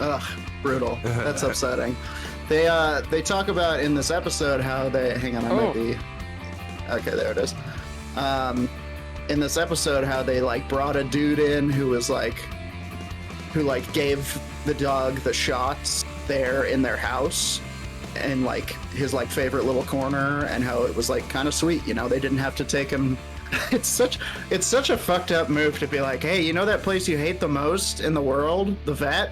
Ugh, brutal. That's upsetting. They talk about in this episode how they might be. Okay, there it is. In this episode, how they like brought a dude in who gave the dog the shots there in their house, and like his like favorite little corner, and how it was like kind of sweet. You know, they didn't have to take him. It's such a fucked up move to be like, hey, you know that place you hate the most in the world, the vet?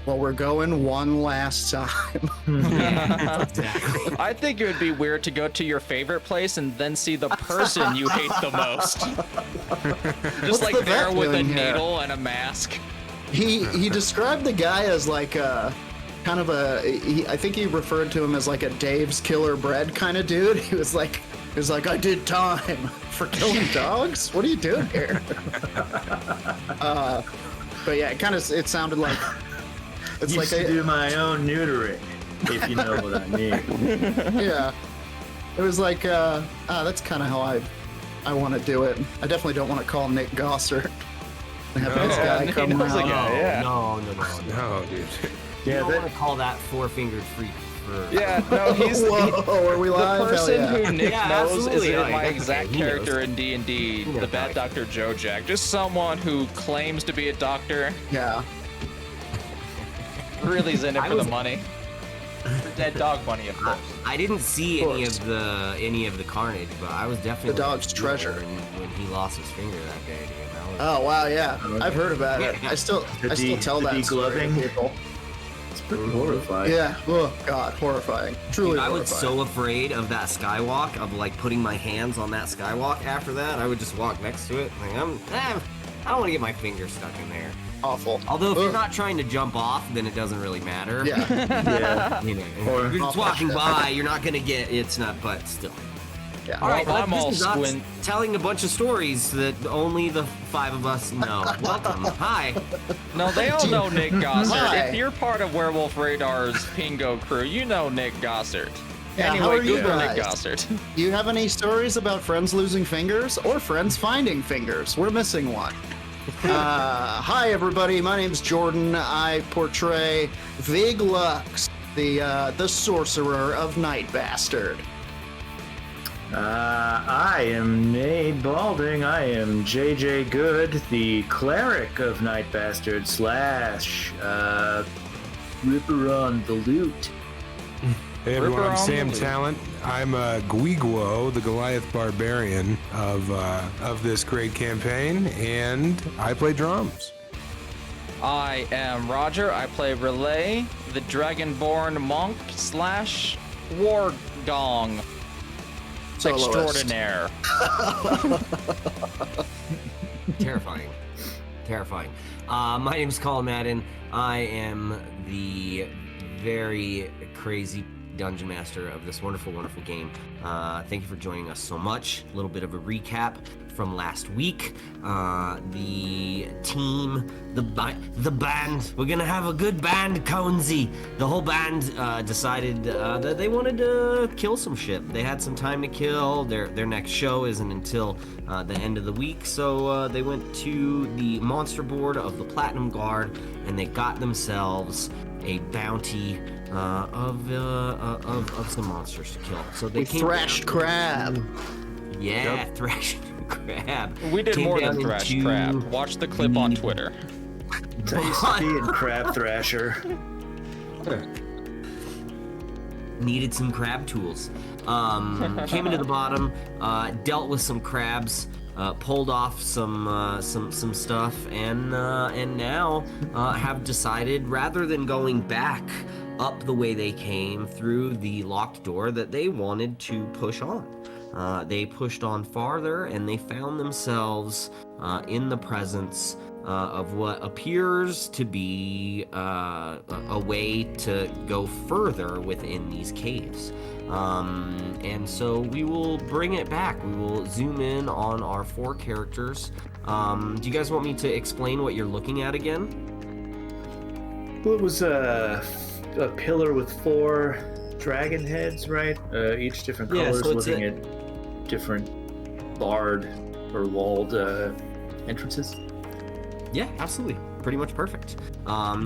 Well, we're going one last time. Yeah, exactly. I think it would be weird to go to your favorite place and then see the person you hate the most. Just like there with a needle and a mask. He described the guy as like a kind of I think he referred to him as like a Dave's Killer Bread kind of dude. He was like, I did time for killing dogs? What are you doing here? But yeah, it sounded like it's like I do my own neutering, if you know what I mean. Yeah, it was like that's kind of how I want to do it. I definitely don't want to call Nick Gossert and have this guy come around. No, dude. You don't want to call that four-fingered freak. Yeah, no, he's are we live? The person who Nick knows is absolutely. my exact character in D&D, the Bad Dr. Joe Jack. Just someone who claims to be a doctor. Yeah. Really's in it for the money. The dead dog money, of course. I didn't see any of the carnage, but I was definitely the dog's treasure when he lost his finger that day. Dude. Oh wow, yeah, I've heard about it. I still tell that story to people. It's pretty horrifying. Yeah. Oh God, horrifying. Truly horrifying. I was so afraid of that skywalk, of like putting my hands on that skywalk. After that, I would just walk next to it. Like I don't want to get my finger stuck in there. Awful. Although if you're not trying to jump off, then it doesn't really matter. Yeah. Yeah. You know, if you're just walking by, you're not gonna get. It's not, but still. Yeah. All right, I'm all this is us telling a bunch of stories that only the five of us know. Welcome. Hi. No, they all know Nick Gossert. Hi. If you're part of Werewolf Radar's Pingo crew, you know Nick Gossert. Yeah, anyway, how are you Google Nick guys? Gossert. Do you have any stories about friends losing fingers or friends finding fingers? We're missing one. Hi everybody, my name's Jordan. I portray Vig Lux, the sorcerer of Night Bastard. I am Nate Balding. I am JJ Good, the cleric of Night Bastard / Ripper on the Loot. Hey everyone, I'm Sam Tallent. I'm Guiguo, the Goliath Barbarian of this great campaign, and I play drums. I am Roger. I play Relay, the Dragonborn monk / war gong extraordinaire. Terrifying. My name is Colin Madden. I am the very crazy dungeon master of this wonderful game. Thank you for joining us so much. A little bit of a recap from last week. The team, the band, we're gonna have a good band, Conesy. The whole band decided that they wanted to kill some shit. They had some time to kill. Their next show isn't until the end of the week, so they went to the monster board of the Platinum Guard and they got themselves a bounty of some monsters to kill. So they thrashed crab. Yeah, thrashed crab. We did more than thrash crab. Watch the clip on Twitter. I used to be in Crab Thrasher. Needed some crab tools. Came into the bottom, dealt with some crabs, pulled off some stuff, and now have decided, rather than going back up the way they came through the locked door, that they wanted to push on. They pushed on farther, and they found themselves in the presence of what appears to be a way to go further within these caves. And so we will bring it back. We will zoom in on our 4 characters. Do you guys want me to explain what you're looking at again? Well, it was a pillar with 4 dragon heads, right? Each different colors, so looking at different barred or walled entrances. Yeah, absolutely. pretty much perfect.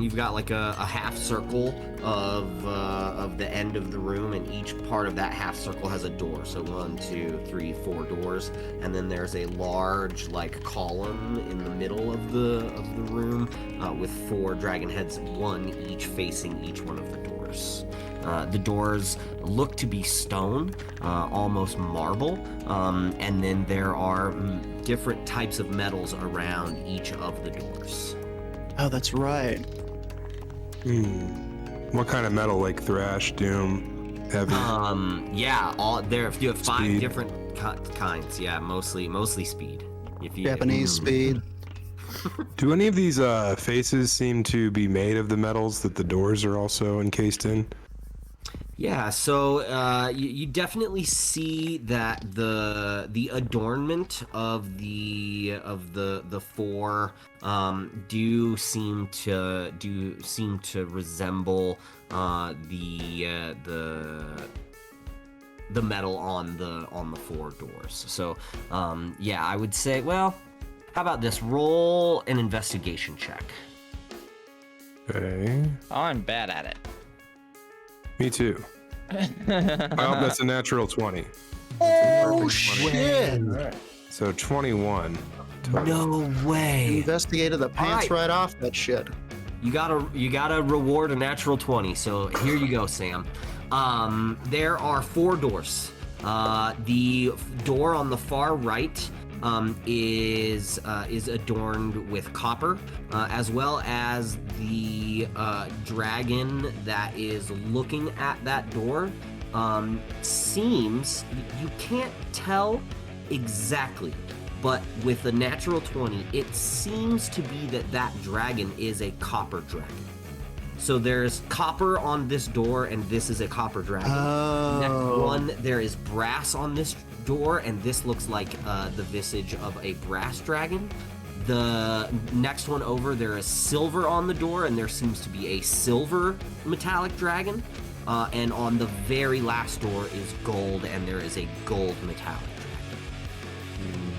You've got like a half circle of the end of the room, and each part of that half circle has a door. So 1, 2, 3, 4 doors, and then there's a large like column in the middle of the room with 4 dragon heads, one each facing each one of the doors. The doors look to be stone, almost marble, and then there are different types of metals around each of the doors. Oh, that's right. What kind of metal? Like thrash, doom, heavy? Yeah, all there. You have 5 Speed. different kinds. Yeah, mostly speed. Japanese speed. Do any of these faces seem to be made of the metals that the doors are also encased in? Yeah, so you definitely see that the adornment of the 4 do seem to resemble the metal on the 4 doors. So yeah, I would say, well, how about this? Roll an investigation check. Okay. I'm bad at it. Me too. Well, that's a natural 20. Oh, shit. So 21. Total. No way. Investigated the pants right off that shit. You gotta reward a natural 20. So here you go, Sam. There are 4 doors. The door on the far right is adorned with copper, as well as the dragon that is looking at that door. Seems, you can't tell exactly, but with a natural 20, it seems to be that dragon is a copper dragon. So there's copper on this door, and this is a copper dragon. Oh. Next one, there is brass on this door, and this looks like the visage of a brass dragon. The next one over, there is silver on the door, and there seems to be a silver metallic dragon. And on the very last door is gold, and there is a gold metallic dragon.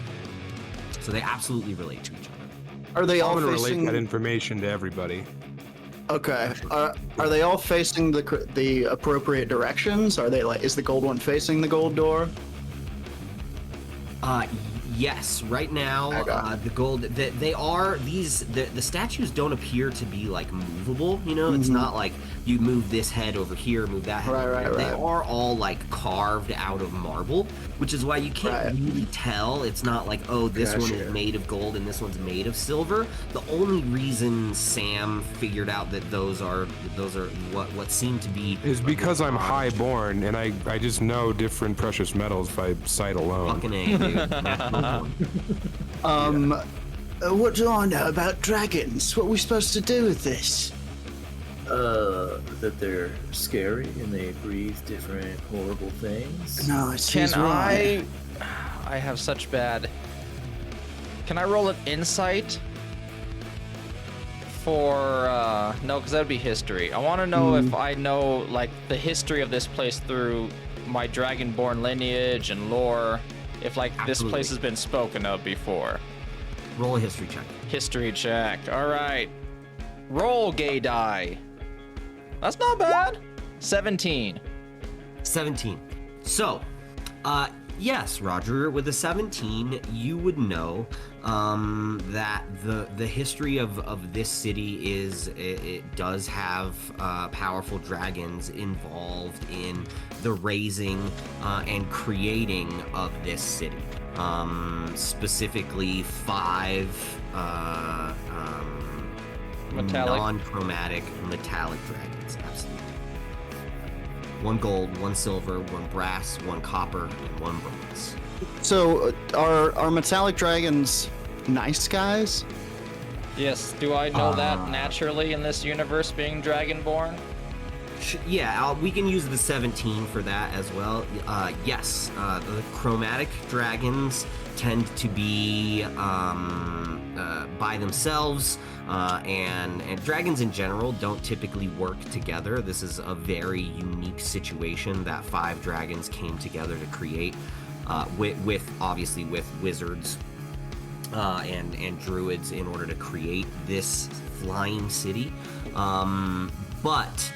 So they absolutely relate to each other. Are they all I'm gonna facing... relate that information to everybody. Okay. Are they all facing the appropriate directions? Are they like, is the gold one facing the gold door? Yes, right now, Okay. the gold, the statues don't appear to be like movable, you know? It's not like you move this head over here, move that head over there. They are all like carved out of marble, which is why you can't really tell. It's not like, oh, this one is made of gold and this one's made of silver. The only reason Sam figured out that those are what seem to be Is because I'm highborn and I just know different precious metals by sight alone. fucking A, dude. What do I know about dragons? What are we supposed to do with this? That they're scary and they breathe different horrible things. No, it's Can he's right. I have such bad. Can I roll an insight for no, because that'd be history. I want to know if I know like the history of this place through my dragonborn lineage and lore, if like this place has been spoken of before. Roll a history check. History check. All right. Roll, gay die. That's not bad. 17. 17. So, yes, Roger, with a 17, you would know that the history of this city is it does have powerful dragons involved in the raising and creating of this city. Specifically 5 Metallic. non-chromatic metallic dragons, absolutely. 1 gold, 1 silver, 1 brass, 1 copper, and 1 bronze. So, are metallic dragons nice guys? Yes. Do I know that naturally in this universe, being dragonborn? Yeah, we can use the 17 for that as well. Yes, the chromatic dragons tend to be by themselves, and dragons in general don't typically work together. This is a very unique situation that 5 dragons came together to create, with obviously with wizards and druids in order to create this flying city. But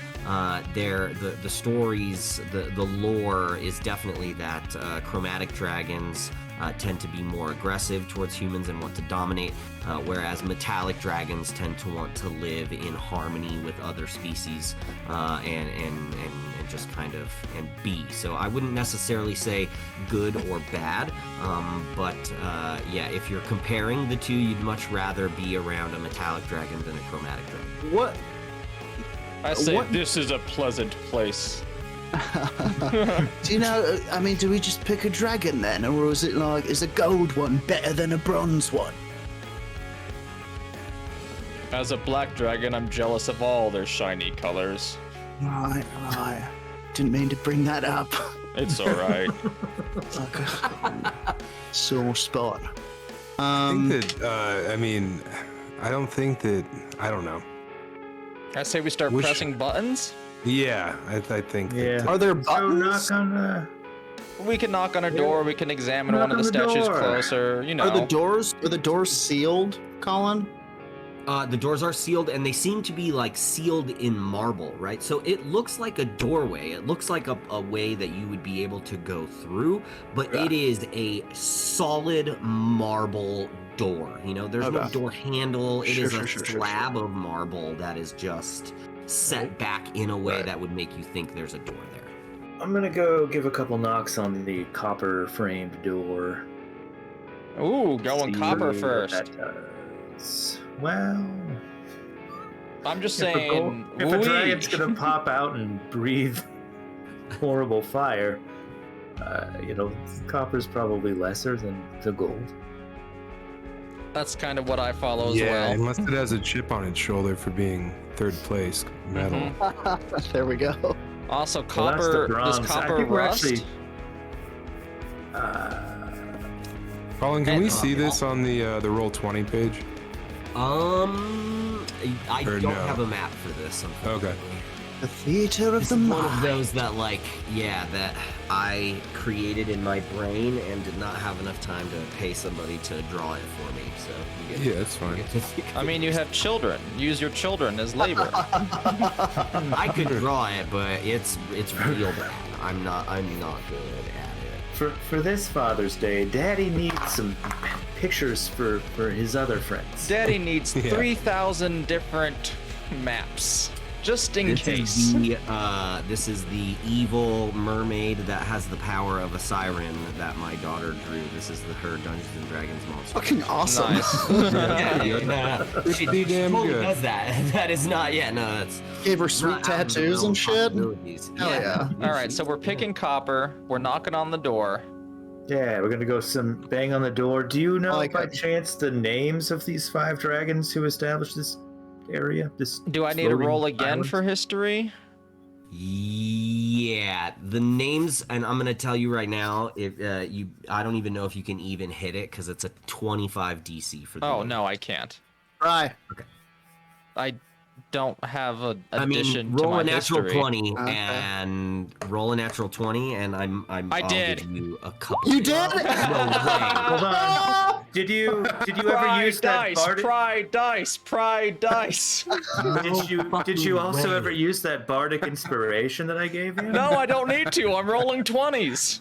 the stories, the lore is definitely that chromatic dragons tend to be more aggressive towards humans and want to dominate, whereas metallic dragons tend to want to live in harmony with other species and just kind of and be. So I wouldn't necessarily say good or bad, but yeah, if you're comparing the two, you'd much rather be around a metallic dragon than a chromatic dragon. What? I say this is a pleasant place. Do you know, I mean, do we just pick a dragon then? Or is it like, is a gold one better than a bronze one? As a black dragon, I'm jealous of all their shiny colors. Right. Didn't mean to bring that up. It's alright. Sore spot. I think that, I don't think that, I don't know. I say we start pressing buttons. Yeah, I think that. Are there So buttons? knock on the... We can knock on a door. We can examine Knock one of the on the statues door. closer. You know. Are the doors sealed, Colin? The doors are sealed, and they seem to be like sealed in marble, right? So it looks like a doorway. It looks like a way that you would be able to go through, but it is a solid marble door. You know, there's no door handle. It is a slab of marble that is just set back in a way that would make you think there's a door there. I'm gonna go give a couple knocks on the copper framed door. Ooh, going See copper what first. that does. Well, I'm just saying. if a dragon's gonna pop out and breathe horrible fire, copper's probably lesser than the gold. That's kind of what I follow as Yeah, well. unless it has a chip on its shoulder for being third place medal. There we go. Also, Well, copper. that's Does the bronze. copper I think we're rust? actually, Colin, can And- we see this on the Roll20 page? I Or don't no? have a map for this, unfortunately. Okay. The theater of This the is one of mind. those that, that I created in my brain and did not have enough time to pay somebody to draw it for me. So you get Yeah, that's fine. I mean, you have children. Use your children as labor. I could draw it, but it's real bad. I'm not good at it. for this Father's Day, Daddy needs some pictures for his other friends. Daddy needs 3,000 different maps, just in case. This is the evil mermaid that has the power of a siren that my daughter drew. This is her Dungeons and Dragons monster. Fucking awesome. Nice. She Pretty damn totally good. does that. That is not. Yeah, no, that's Gave her not sweet out of the tattoos realm and of shit. possibilities. Hell yeah. All right, so we're picking copper. We're knocking on the door. Yeah, we're gonna go bang on the door. Do you know like by it. chance the names of these 5 dragons who established this area? Do I need to floating roll again island? for history? Yeah, the names, and I'm gonna tell you right now. If I don't even know if you can even hit it because it's a 25 DC for the. Oh name. no, I can't. Try. I don't have a I addition mean, to roll my a natural history. 20 Okay. and roll a natural 20, and I I'll did. give you a couple. You did? No way. Hold on. Did you ever use that bardic? Pry dice. Did you also way. ever use that bardic inspiration that I gave you? No, I don't need to. I'm rolling 20s.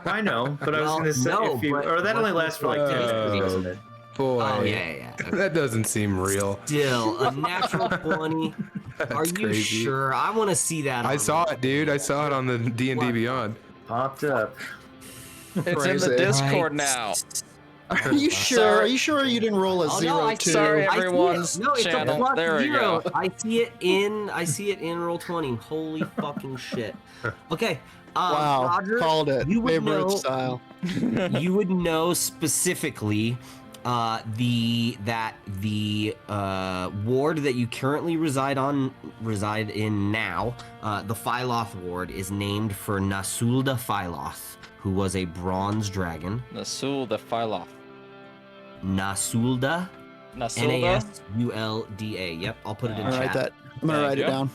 I know, but I was Well, gonna say no, if you, but or that only lasts for like 10 minutes, doesn't it? Boy, Oh yeah. that doesn't seem real. Still a natural 20. Are you crazy. sure? I want to see that. I on saw roll. it, dude. I saw it on the D&D Beyond. Popped up. It's in Crazy. the Discord Right. now. Are you sure? Are you sure you didn't roll a Oh, no, 0 I 2? Sorry, I see it. everyone's No, it's channel. a plus There we 0. go. I see it in roll 20. Holy fucking shit. Okay. Wow, Roger, called it. You would Favorite know, style. you would know specifically the ward that you currently reside in now. The Phyloth ward is named for Nasulda Phyloth, who was a bronze dragon. Nasul the Phyloth. Nasulda. Nasulda? Nasulda. Yep, I'll put it in I'm gonna chat. write that. I'm gonna Thank write it you. down.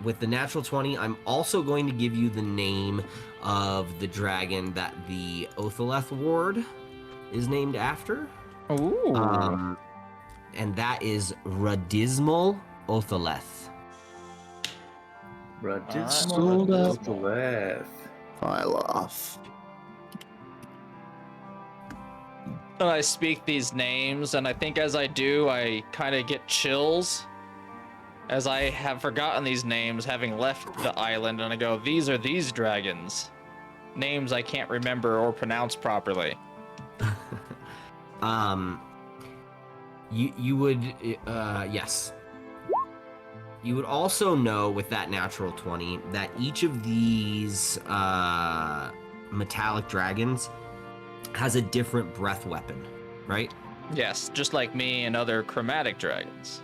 with the natural 20, I'm also going to give you the name of the dragon that the Otholeth ward is named after. Ooh. And that is Radismal Otholeth. Radismal Otholeth. File off. And I speak these names, and I think as I do, I kind of get chills. As I have forgotten these names, having left the island, and I go, these are these dragons. Names I can't remember or pronounce properly. You would, yes. You would also know with that natural 20 that each of these metallic dragons has a different breath weapon, right? Yes, just like me and other chromatic dragons.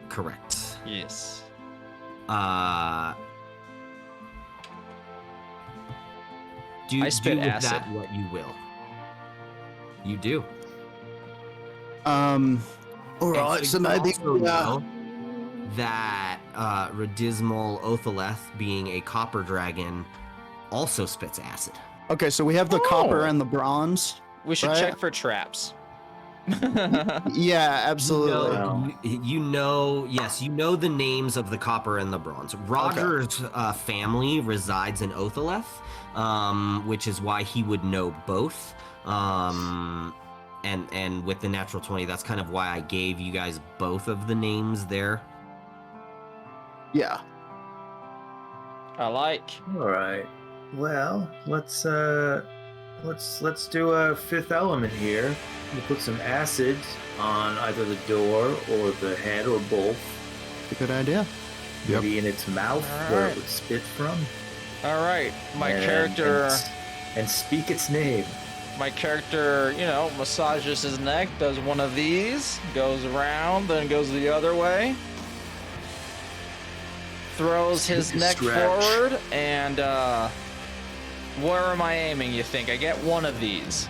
Correct. Yes. Do I spit with acid. that what you will. You do. All right, so you maybe also know that Radismal Otholeth, being a copper dragon, also spits acid. Okay, so we have the copper and the bronze. We should Right. check for traps. Yeah, absolutely. You know, yes, you know the names of the copper and the bronze. Roger's family resides in Otholeth, which is why he would know both. And with the natural 20, that's kind of why I gave you guys both of the names there. Yeah. I like. All right. Well, let's do a fifth element here. We'll put some acid on either the door or the head or both. A good idea. Yep. Maybe in its mouth where it would spit from. All right, my And- character. and speak its name. My character, massages his neck, does one of these, goes around, then goes the other way, throws his neck Stretch. forward, and where am I aiming, you think? I get one of these.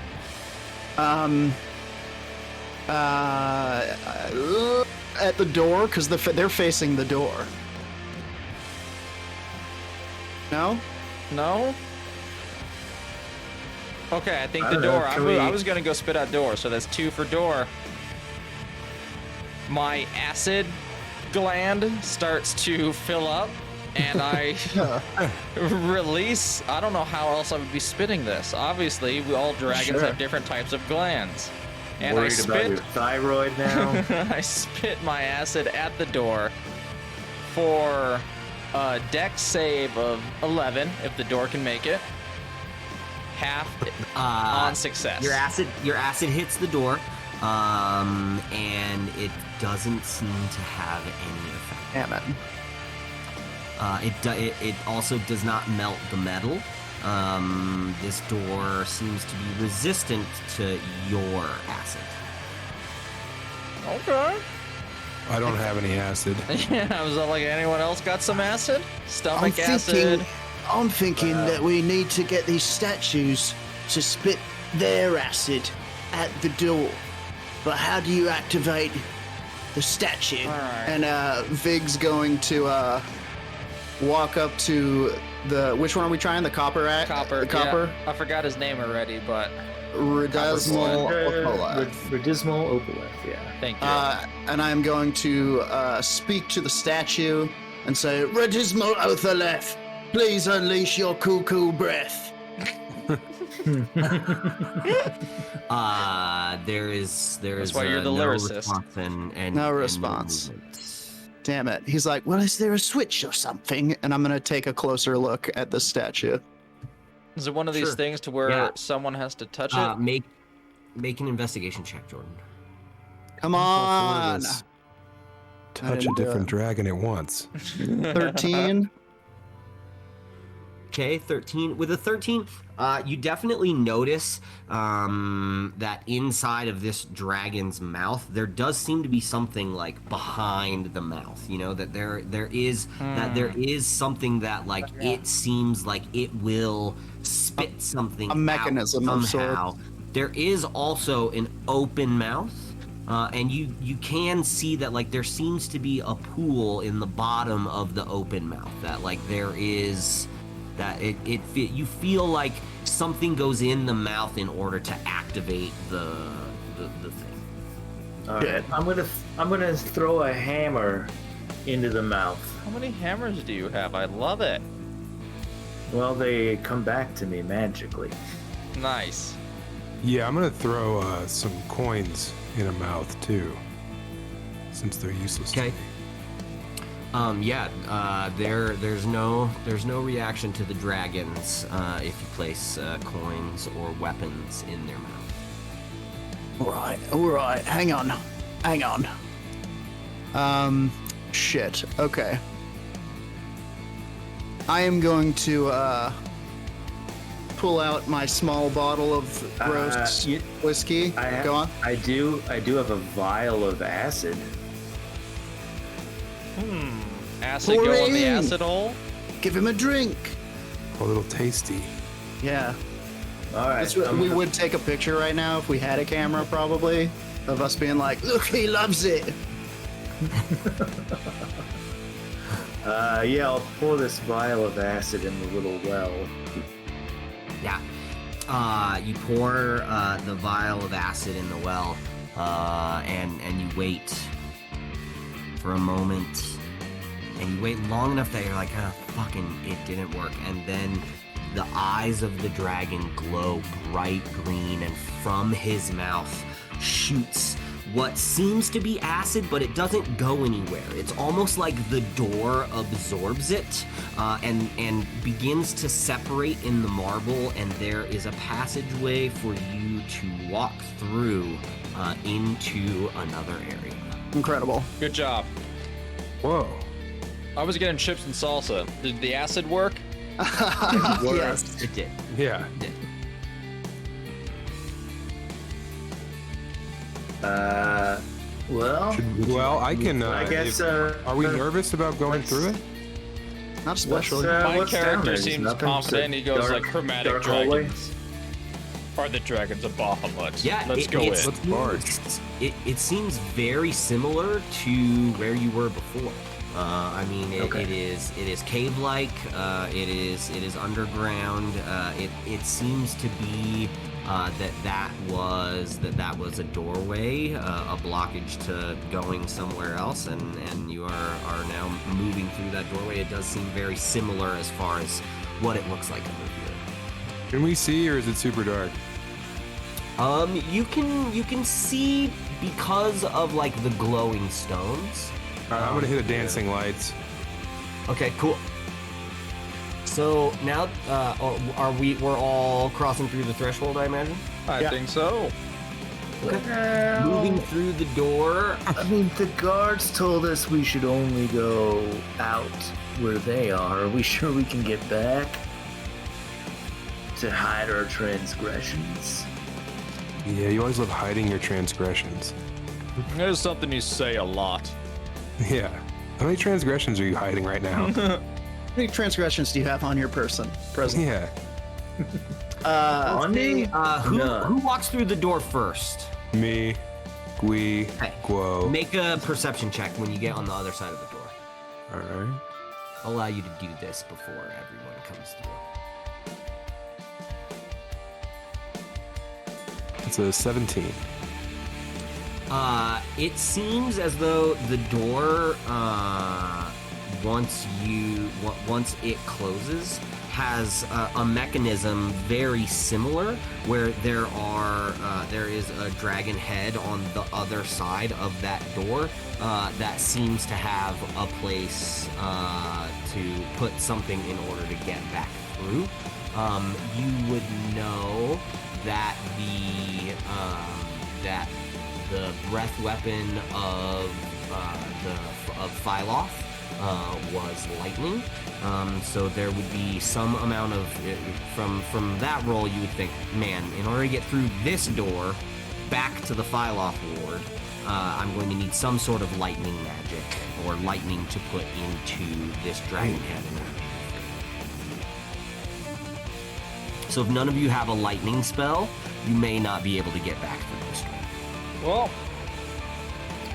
At the door, because they're facing the door. No? No? Okay, I think the don't know, door. I was gonna go spit out door, so that's 2 for door. My acid gland starts to fill up, and I release. I don't know how else I would be spitting this. Obviously, all dragons have different types of glands. And Worried I about your spit. thyroid now. I spit my acid at the door for a dex save of 11 if the door can make it. Half on success. Your acid hits the door, and it doesn't seem to have any effect. Damn it. It also does not melt the metal. This door seems to be resistant to your acid. Okay. I don't have any acid. Yeah, I was like, anyone else got some acid? Stomach acid. I'm thinking that we need to get these statues to spit their acid at the door. But how do you activate the statue? All right. And Vig's going to walk up to the. Which one are we trying? The copper act? Copper. The copper? Yeah, I forgot his name already, but Radismal Otholeth. Radismal Otholeth, yeah. thank you. And I'm going to speak to the statue and say, Radismal Otholeth, please unleash your cuckoo breath. There is That's why you're the no lyricist. response and No and response. movement. Damn it. He's like, well, is there a switch or something? And I'm going to take a closer look at the statue. Is it one of these Sure. things to where Yeah. someone has to touch it? Make an investigation check, Jordan. Come on. Touch a didn't do different it. dragon at once. 13. Okay, 13. With a 13, you definitely notice that inside of this dragon's mouth, there does seem to be something like behind the mouth. You know that there is something that like it seems like it will spit something. A mechanism out of somehow. sort. There is also an open mouth. and you can see that like there seems to be a pool in the bottom of the open mouth. That like there is that you feel like something goes in the mouth in order to activate the thing. All right, I'm gonna throw a hammer into the mouth. How many hammers do you have? I love it. Well, they come back to me magically. Nice. Yeah, I'm gonna throw some coins in a mouth too, since they're useless. Okay. There's no reaction to the dragons if you place coins or weapons in their mouth. All right. Hang on. Shit. Okay. I am going to pull out my small bottle of roast whiskey. Go on. I do have a vial of acid. Acid Pour go in the in. acid hole? Give him a drink. A little tasty. Yeah. All right. We would take a picture right now if we had a camera, probably, of us being like, "Look, he loves it." I'll pour this vial of acid in the little well. Yeah. You pour the vial of acid in the well, and you wait for a moment. And you wait long enough that you're like, fucking, it didn't work. And then the eyes of the dragon glow bright green, and from his mouth shoots what seems to be acid, but it doesn't go anywhere. It's almost like the door absorbs it and begins to separate in the marble, and there is a passageway for you to walk through into another area. Incredible. Good job. Whoa. I was getting chips and salsa. Did the acid work? Yes. It did. Yeah. It did. Well, I can. I guess. Are we nervous about going through it? Not especially. My what's down character there? seems Nothing? confident. He goes like chromatic dark hallway? dragons. Are the dragons of Bahamut? Yeah, Let's go it's- in. Let's barge. It seems very similar to where you were before. It is cave-like. It is underground. It seems to be that was a doorway, a blockage to going somewhere else, and you are now moving through that doorway. It does seem very similar as far as what it looks like under here. Can we see, or is it super dark? You can see because of like the glowing stones. All right, I'm gonna hit a dancing lights. Okay, cool. So now, we're all crossing through the threshold, I imagine? I think so. Moving through the door. I mean, the guards told us we should only go out where they are. Are we sure we can get back to hide our transgressions? Yeah, you always love hiding your transgressions. There's something you say a lot. Yeah. How many transgressions are you hiding right now? How many transgressions do you have on your present? Yeah. On me? Who walks through the door first? Me, Gui, Hey, Guo. Make a perception check when you get on the other side of the door. All right. I'll allow you to do this before everyone comes through. It's a 17. It seems as though the door, once it closes, has a mechanism very similar where there is a dragon head on the other side of that door that seems to have a place to put something in order to get back through. You would know that the breath weapon of Phyloth was lightning. So there would be some amount of from that roll. You would think, man, in order to get through this door back to the Phyloth ward, I'm going to need some sort of lightning magic or lightning to put into this dragon head. So if none of you have a lightning spell, you may not be able to get back through this door. Well,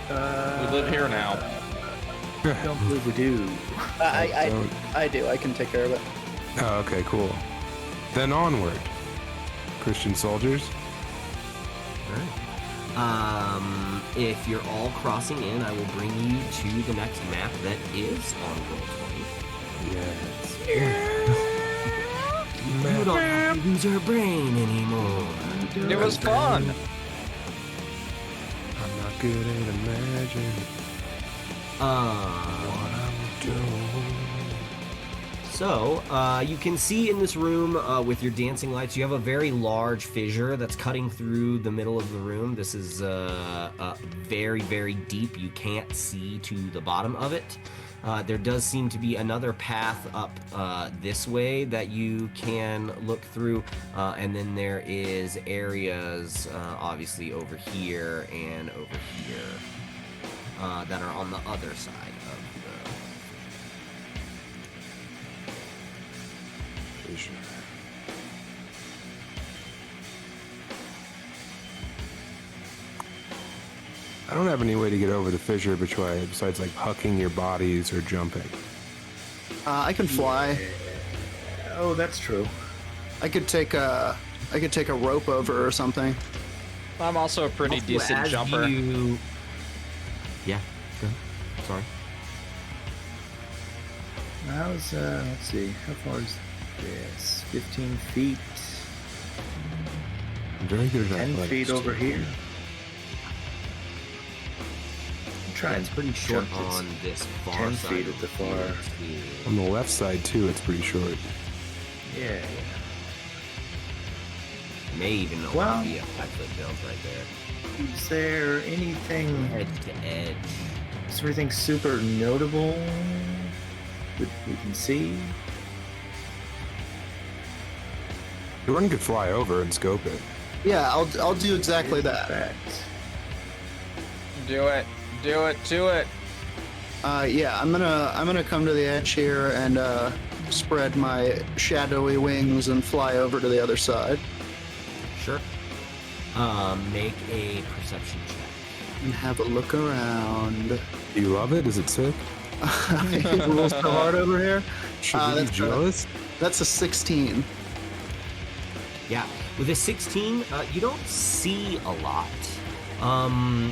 We live here now. I don't believe we do. I do. I can take care of it. Oh, okay, cool. Then onward, Christian soldiers. If you're all crossing in, I will bring you to the next map that is on Roll20. Yes. You don't have to use your brain anymore. It was fun. I'm not good at imagining what I'm doing. So, you can see in this room with your dancing lights, you have a very large fissure that's cutting through the middle of the room. This is very, very deep. You can't see to the bottom of it. There does seem to be another path up this way that you can look through. And then there is areas, obviously, over here and over here that are on the other side of the... Sure. I don't have any way to get over the fissure besides like hucking your bodies or jumping. I can fly. Oh, that's true. I could take a rope over or something. I'm also a pretty Also, decent as jumper. Yeah, go ahead. Sorry. How's, let's see, how far is this? 15 feet. I'm very good at 10 athletics. feet over here. I'm trying It's pretty short jump this on this far 10 side. feet at the far. On the left side too, it's pretty short. Yeah. May even Well- be a 5-foot jump right there. Is there anything, Edge to edge. is there anything super notable that we can see? Jordan could fly over and scope it. Yeah, I'll do exactly that. Do it. Do it. Do it. Yeah, I'm gonna come to the edge here and spread my shadowy wings and fly over to the other side Sure. Make a perception check. and have a look around. Do you love it? Is it sick? It's a little so hard over here. Should we be that's jealous? That's a 16. Yeah, with a 16, you don't see a lot.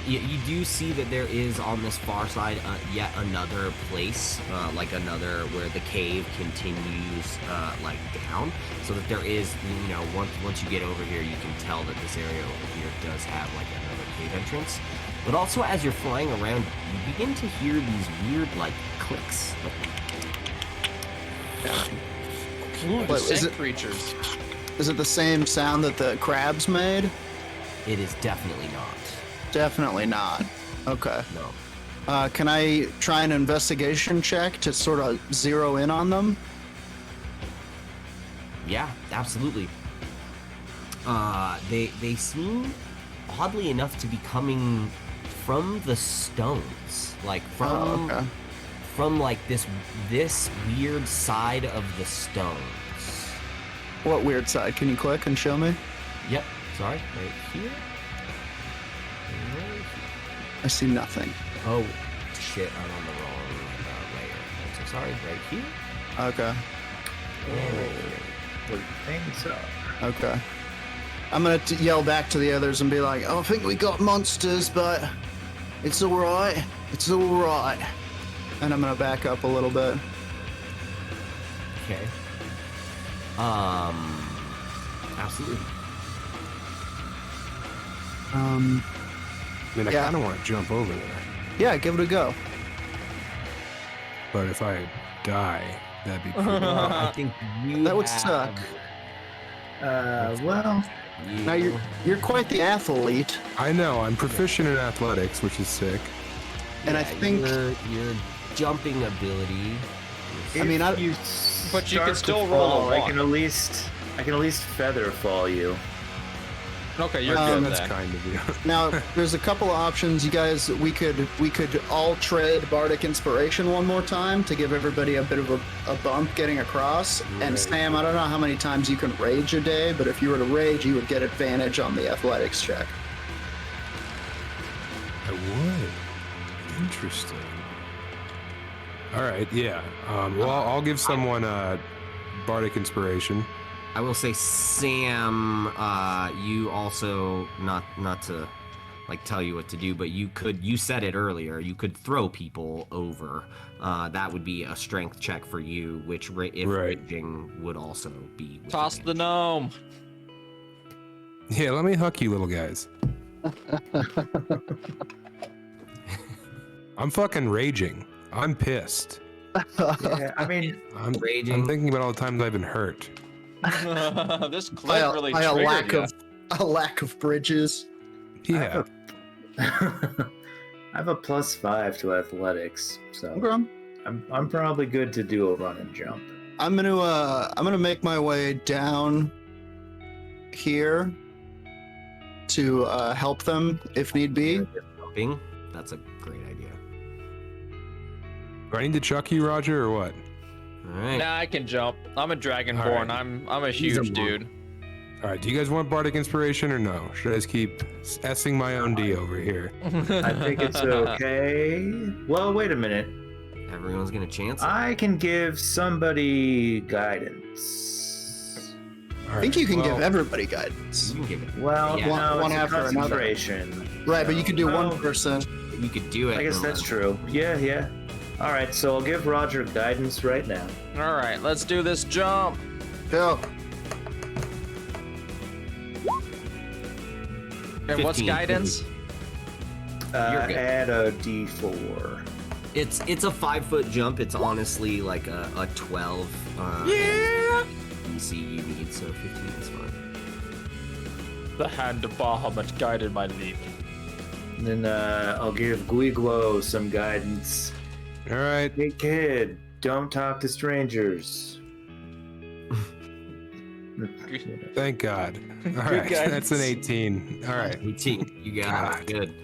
You do see that there is on this far side yet another place, like another where the cave continues like down, so that there is, you know, once you get over here, you can tell that this area over here does have like another cave entrance. But also, as you're flying around, you begin to hear these weird like clicks. What, is it- creatures. Is it the same sound that the crabs made? It is definitely not. Definitely not. Okay. No. Can I try an investigation check to sort of zero in on them? Yeah, absolutely. They seem, oddly enough, to be coming from the stones, like from okay. from like this weird side of the stones. What weird side? Can you click and show me? Yep. Sorry, right here. I see nothing. Oh, shit! I'm on the wrong layer. I'm so sorry. Right here. Okay. What things are. Okay. I'm gonna yell back to the others and be like, "Oh, I think we got monsters, but it's all right. It's all right." And I'm gonna back up a little bit. Okay. Absolutely. I mean, I Yeah. kind of want to jump over there, Yeah, give it a go. but if I die, that'd be pretty. I think you That would have- suck. Well, Now you're quite the athlete, I know, I'm proficient in athletics, which is sick. and I Yeah, think your jumping ability. I mean, I- if you But you start can to still roll a fall, I one. can at least feather fall you. Okay, you're Um, good That's then. kind of you. now there's a couple of options, you guys. We could all trade bardic inspiration one more time to give everybody a bit of a bump getting across. And Sam, I don't know how many times you can rage a day, but if you were to rage, you would get advantage on the athletics check. I would. Interesting. All right, yeah. Well, I'll give someone a bardic inspiration. I will say, Sam, you also, not to like tell you what to do, but you said it earlier, you could throw people over. That would be a strength check for you, which if raging would also be. Toss the gnome. Yeah, let me huck you little guys. I'm fucking raging. I'm pissed. Yeah, I mean, I'm raging. I'm thinking about all the times I've been hurt. This clip really by triggered a lack of bridges. Yeah. I have a +5 to athletics, so Okay. I'm probably good to do a run and jump. I'm gonna make my way down here to help them if need be. Jumping. That's a great idea. Do I need to chuck you, Roger, or what? All right. Nah, I can jump. I'm a dragonborn. All right. I'm a He's a huge monk. dude. All right, do you guys want bardic inspiration or no? Should I just keep S-ing my own D over here? I think it's okay. Well, wait a minute. Everyone's gonna chance it. I can give somebody guidance. All I think right. you can Well- give everybody guidance. You can give it. Well, Yeah. no, One it's a after another. concentration. Right, but you could do Well, one person. You could do it. I guess and that's let- true. Yeah. All right, so I'll give Roger guidance right now. All right, let's do this jump. Go. And what's 15. guidance? You're good. Add a D4. It's a 5-foot jump. It's honestly like a 12. Yeah. DC you need, so 15 is fine. The handlebar, how much guided my leap. And then I'll give Guiguo some guidance. All right. Hey kid, don't talk to strangers. Thank God. All right, guidance. that's an 18. All right. 18. You got it. God. Good.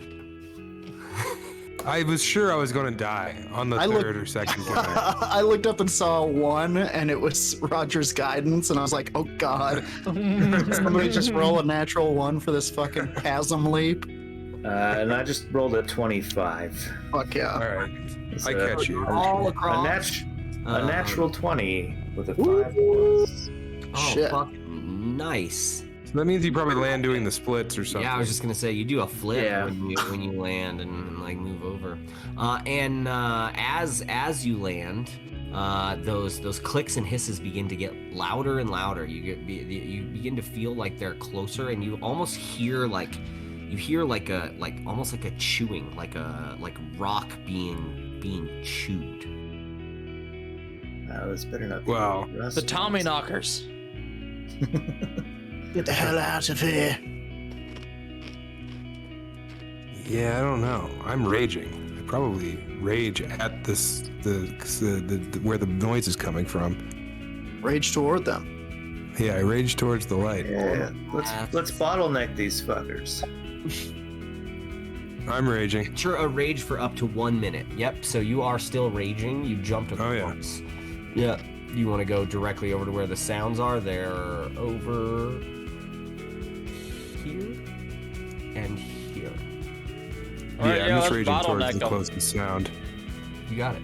I was sure I was going to die on the I third look- or second time. I looked up and saw 1, and it was Roger's guidance, and I was like, oh god. Somebody just roll a natural 1 for this fucking chasm leap. And I just rolled a 25. Fuck yeah. All right. It's I a- catch you. All A, across. a natural 20 with a 5 Woo! plus. Oh, Shit. fuck. Nice. So that means you probably land doing the splits or something. Yeah, I was just gonna say you do a flip Yeah. when you land and like move over, and as you land, those clicks and hisses begin to get louder and louder. You begin to feel like they're closer, and you almost hear like almost like a chewing, like rock being chewed. This better not be Wow. The Tommy knockers. Get the hell out of here. Yeah, I don't know. I'm raging. I probably rage at this the where the noise is coming from. Rage toward them. Yeah, I rage towards the light. Yeah, let's bottleneck these fuckers. I'm raging. Sure, a rage for up to 1 minute. Yep. So you are still raging. You jumped Oh, yeah. across. Yeah. You want to go directly over to where the sounds are? They're over here and here. All right, Yeah, yeah, I'm just let's raging towards bottleneck the 'em. closest sound. You got it.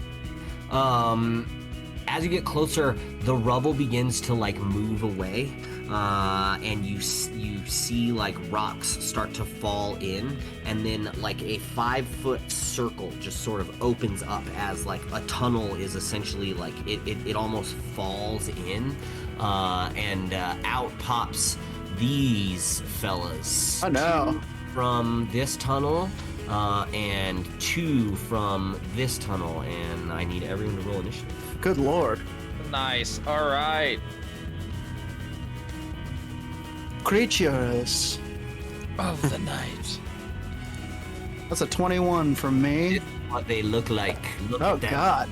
As you get closer, the rubble begins to like move away, and you see like rocks start to fall in, and then like a 5-foot circle just sort of opens up as like a tunnel is essentially like it almost falls in, and out pops these fellas. Oh no. 2 from this tunnel, and 2 from this tunnel, and I need everyone to roll initiative. Good lord. Nice. All right. Creatures. Of the night. That's a 21 from me. What they look like. Look Oh at that. god.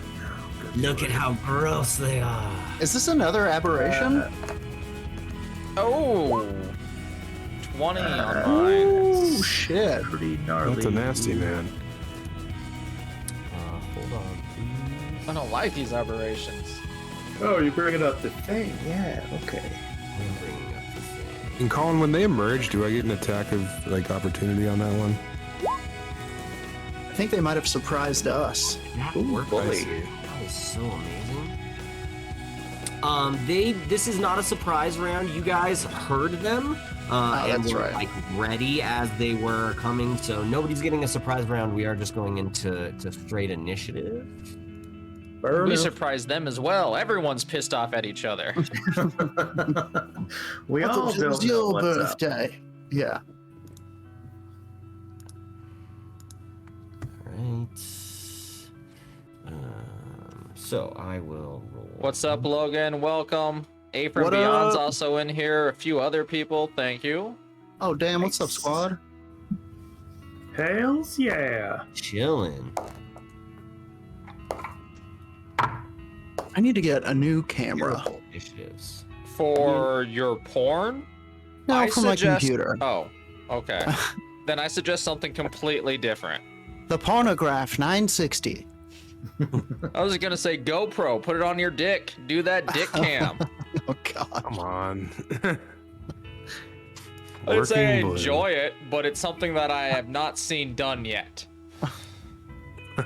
Look at how gross they are. Is this another aberration? Oh. 20 on mine. Oh shit. Pretty gnarly. That's a nasty man. Hold on, please. I don't like these aberrations. Oh, you're bringing up the thing. Yeah, okay. I'm bringing up the thing. And Colin, when they emerge, do I get an attack of like opportunity on that one? think they might have surprised us. That Ooh, worked. bully. That was so amazing. This is not a surprise round. You guys heard them. And that's were right. like ready as they were coming. So nobody's getting a surprise round. We are just going into straight initiative. We surprised them as well. Everyone's pissed off at each other. We all It don't was know your what's up. birthday. Yeah. Right. So I will roll. What's up, Logan? Welcome. A from What Beyond's up? also in here. A few other people. Thank you. Oh, damn. What's up, squad? Hells yeah. Chillin'. I need to get a new camera. Beautiful initiatives. For your porn? No, I for my suggest- computer. Oh, okay. Then I suggest something completely different. The Pornograph 960. I was gonna say GoPro. Put it on your dick. Do that dick cam. Oh, God. Come on. I didn't say I Working blue. enjoy it, but it's something that I have not seen done yet. I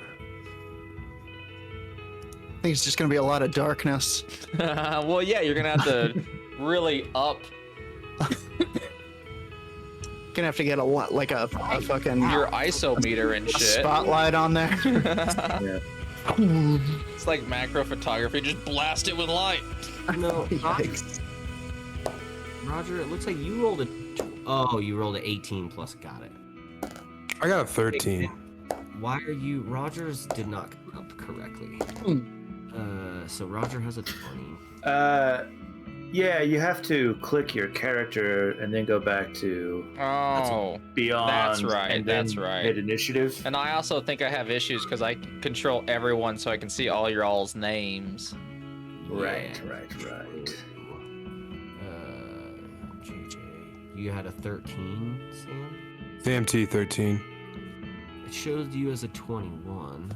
think it's just going to be a lot of darkness. Well, yeah, you're gonna have to really up Gonna have to get a lot, like a fucking your ISO meter and shit. spotlight on there. Yeah. It's like macro photography. Just blast it with light. No, Yikes. Roger, it looks like you rolled a. Oh, you rolled an 18 plus. Got it. I got a 13. Why are you? Rogers did not come up correctly. So Roger has a 20. Yeah, you have to click your character and then go back to Oh, Beyond. That's right, And then that's right. hit initiative. and I also think I have issues because I control everyone, so I can see all your all's names. Right. JJ, you had a 13, Sam. Sam T 13. It shows you as a 21,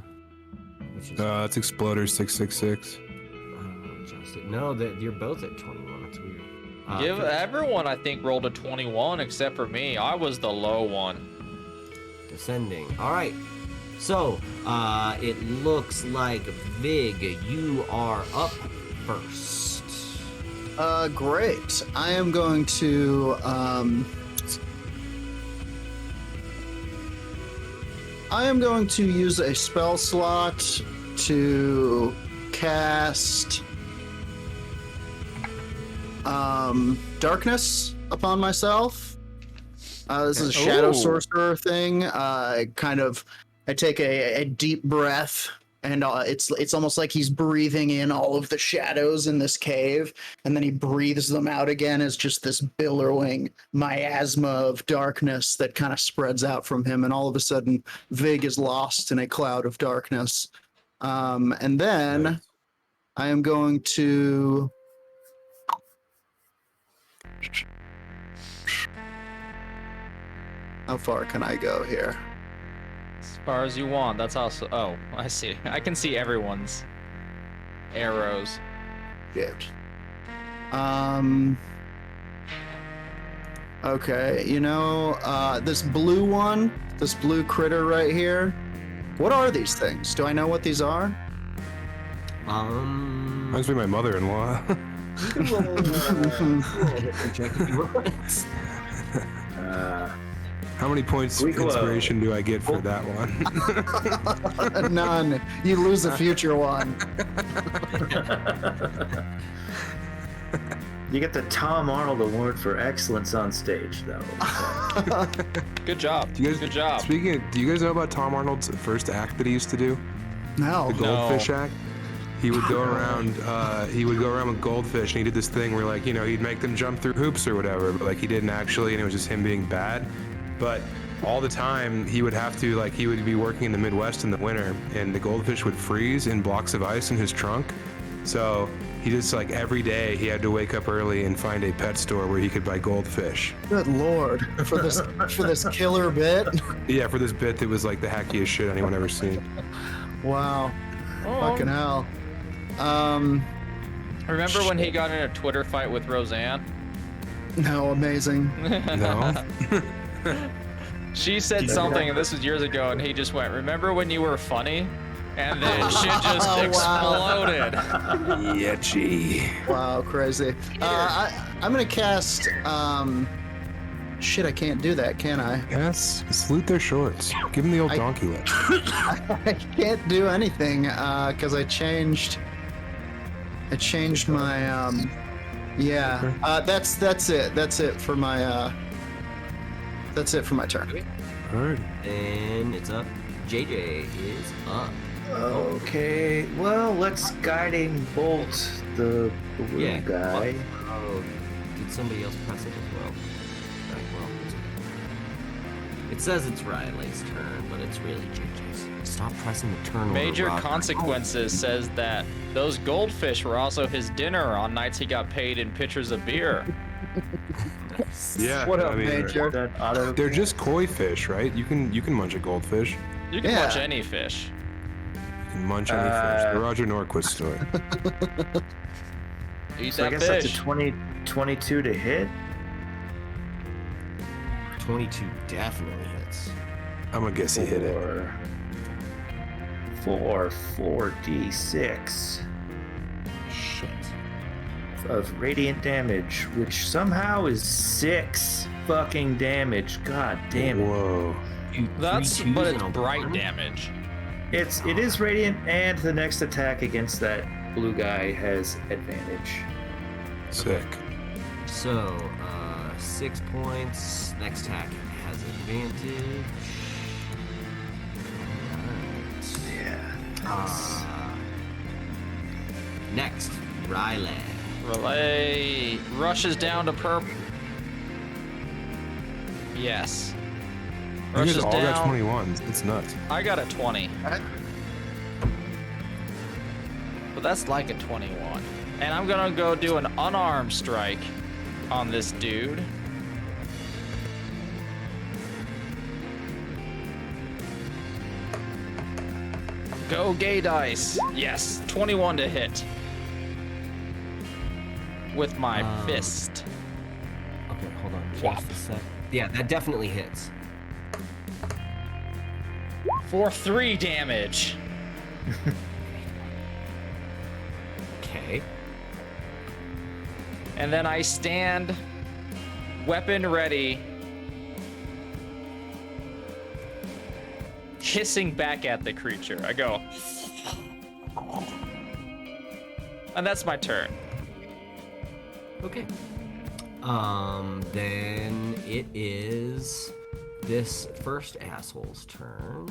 which is. That's Exploder 666. Adjust it. No, that you're both at 21. That's weird. Give everyone, I think, rolled a 21 except for me. I was the low one. Descending. All right. So, it looks like Vig, you are up first. Great. I am going to use a spell slot to cast darkness upon myself. This is a shadow Ooh. sorcerer thing. I take a deep breath, and it's almost like he's breathing in all of the shadows in this cave, and then he breathes them out again as just this billowing miasma of darkness that kind of spreads out from him, and all of a sudden Vig is lost in a cloud of darkness. And then I am going to how far can I go here? As far as you want. That's also. Oh, I see. I can see everyone's arrows. Good. Okay, this blue one, this blue critter right here. What are these things? Do I know what these are? Reminds me of my mother-in-law. You can roll a hit check if you want. How many points of Weak low. inspiration do I get for that one? None. You lose the future one. You get the Tom Arnold Award for excellence on stage, though. Good job. Do you guys, Good job. Speaking of, do you guys know about Tom Arnold's first act that he used to do? No. The Goldfish Act? He would go around. He would go around with goldfish, and he did this thing where, like, he'd make them jump through hoops or whatever, but like he didn't actually, and it was just him being bad. But all the time, he would have to, like, he would be working in the Midwest in the winter, and the goldfish would freeze in blocks of ice in his trunk. So he just, like, every day he had to wake up early and find a pet store where he could buy goldfish. Good lord. For this killer bit. Yeah, for this bit that was like the hackiest shit anyone ever seen. Wow. Fucking hell. Remember when he got in a Twitter fight with Roseanne? No, amazing. No. She said something, and this was years ago, and he just went, "Remember when you were funny?" And then shit just exploded. Yeah, gee. Wow, crazy. I'm gonna cast. Shit, I can't do that, can I? Yes, salute their shorts. Give them the old donkey leg. I can't do anything because I changed my. Yeah. That's it. That's it for my. That's it for my turn. All right. And it's up. JJ is up. Okay, well, let's guiding bolt the blue guy. Oh, did somebody else press it as well? Right, well, it says it's Riley's turn, but it's really JJ's. Stop pressing the turn order, Major Roger. Consequences says that those goldfish were also his dinner on nights he got paid in pitchers of beer. Yeah. What up, I mean, Major? That auto. they're just koi fish, right? You can munch a goldfish. You can Yeah. watch any fish. You can munch any fish. The Roger Norquist story. Eat So I that guess that's a fish. 22 to hit. 22 definitely hits. I'm gonna guess he hit it. 4d6 Shit. of radiant damage, which somehow is 6 fucking damage. God damn it. Whoa. That's, Three but twos it's and a bright one? damage. It is radiant, and the next attack against that blue guy has advantage. Sick. So, 6 points. Next attack has advantage. Alright. Yeah. Next, Riley. Relay rushes down to purple. Yes. You guys Rushes all got down. 21s. It's nuts. I got a 20. But that's like a 21. And I'm gonna go do an unarmed strike on this dude. Go gay dice. Yes, 21 to hit. With my fist. Okay, hold on. Whop. Just a sec. Yeah, that definitely hits. For 3 damage. Okay. And then I stand, weapon ready, hissing back at the creature. I go. And that's my turn. Okay. Then it is this first asshole's turn.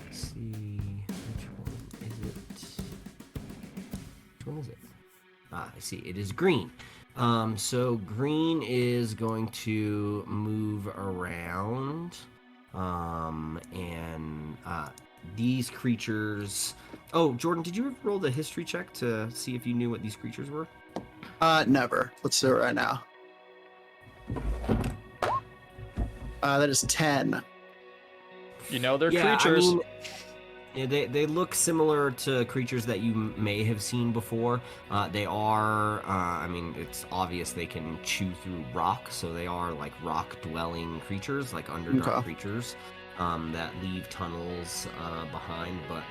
Let's see, which one is it? Which one is it? Ah, I see. It is green. So green is going to move around. These creatures. Oh, Jordan, did you ever roll the history check to see if you knew what these creatures were? Never. Let's do it right now. That is 10. You know they're Yeah, creatures. I mean, yeah, they look similar to creatures that you may have seen before. They are, I mean, it's obvious they can chew through rock, so they are like rock-dwelling creatures, like underdark creatures that leave tunnels behind. But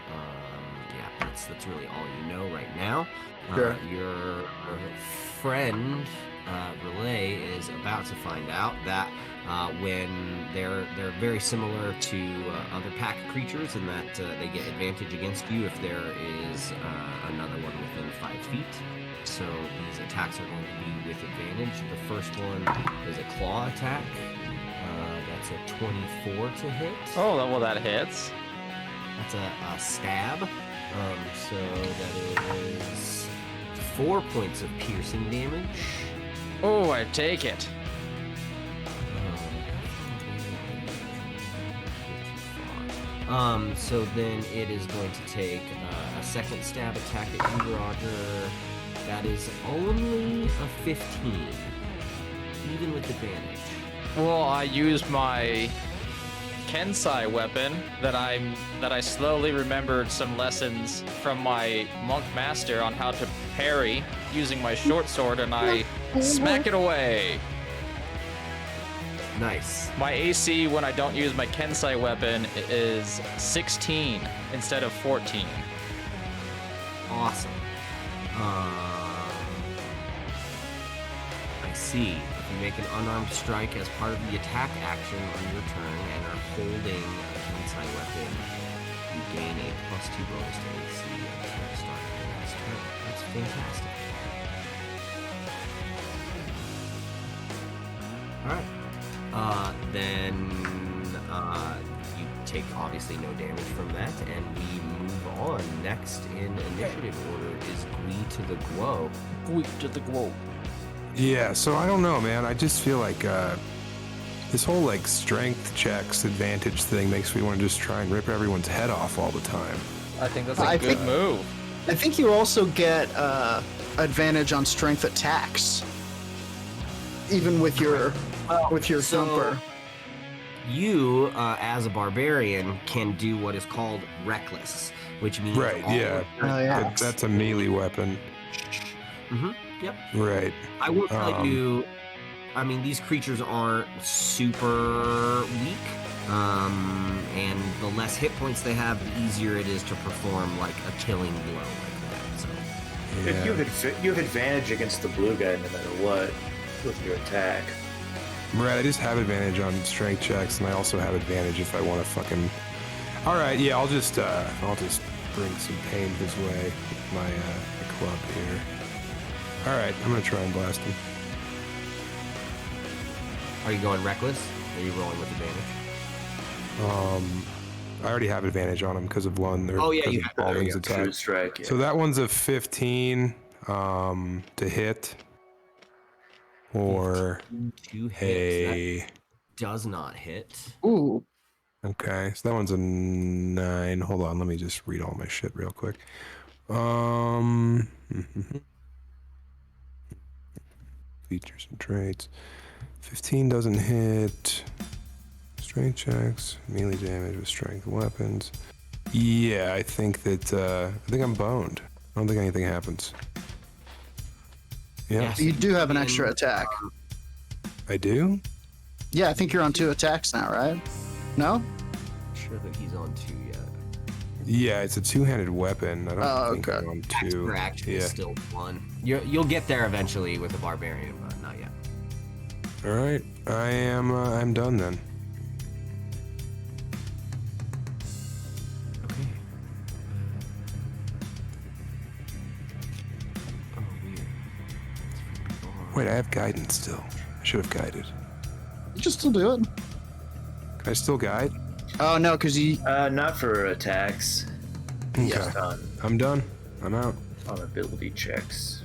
yeah, that's really all you know right now. Sure. Your friend Relay is about to find out that when they're very similar to other pack creatures in that they get advantage against you if there is another one within 5 feet. So these attacks are going to be with advantage. The first one is a claw attack. That's a 24 to hit. Oh, well, that hits. That's a stab. So that is 4 points of piercing damage. Oh, I take it. So then it is going to take a second stab attack at you, Roger. That is only a 15, even with advantage. Well, I used my Kensai weapon that I slowly remembered some lessons from my monk master on how to parry using my short sword, and I smack it away. Nice. My AC when I don't use my Kensai weapon is 16 instead of 14. Awesome. I see. If you make an unarmed strike as part of the attack action on your turn and are holding a Kensai weapon, you gain a +2 bonus to AC until the start of your next turn. That's fantastic. Alright. Then you take obviously no damage from that, and we move on. Next in initiative order is Gui to the Guo. Gui to the Guo. Yeah, so I don't know, man. I just feel like this whole like strength checks advantage thing makes me want to just try and rip everyone's head off all the time. I think that's a good move. I think you also get advantage on strength attacks, even with your thumper. You, as a barbarian, can do what is called reckless, which means that's a melee weapon. Yep. Right. I will tell you, I mean, these creatures aren't super weak, and the less hit points they have, the easier it is to perform like a killing blow like that. So, If you have advantage against the blue guy no matter what with your attack. Right, I just have advantage on strength checks, and I also have advantage if I want to fucking. All right, yeah, I'll just bring some pain his way with my club here. All right, I'm gonna try and blast him. are you going reckless? Or are you rolling with advantage? I already have advantage on him because of one. Oh yeah, you have Baldwin's attack. Strike. Yeah. So that one's a 15 to hit, or to hit. a. That does not hit. Ooh. Okay, so that one's a 9. Hold on, let me just read all my shit real quick. Features and traits. 15 doesn't hit. Strength checks, melee damage with strength weapons. Yeah, I think I'm boned. I don't think anything happens. Yeah. Yes. You do have an extra attack. I do? Yeah, I think you're on 2 attacks now, right? No? Sure that he's on 2 yet. Yeah, it's a two-handed weapon. I don't think okay. I'm on 2. Extra action is still 1. You'll get there eventually with a barbarian, but not yet. All right, I'm done then. Okay. Oh, weird. Wait, I have guidance still. I should have guided. You just still do it. Can I still guide? Oh, no, because you... Not for attacks. Okay. Just I'm done. I'm out. on ability checks.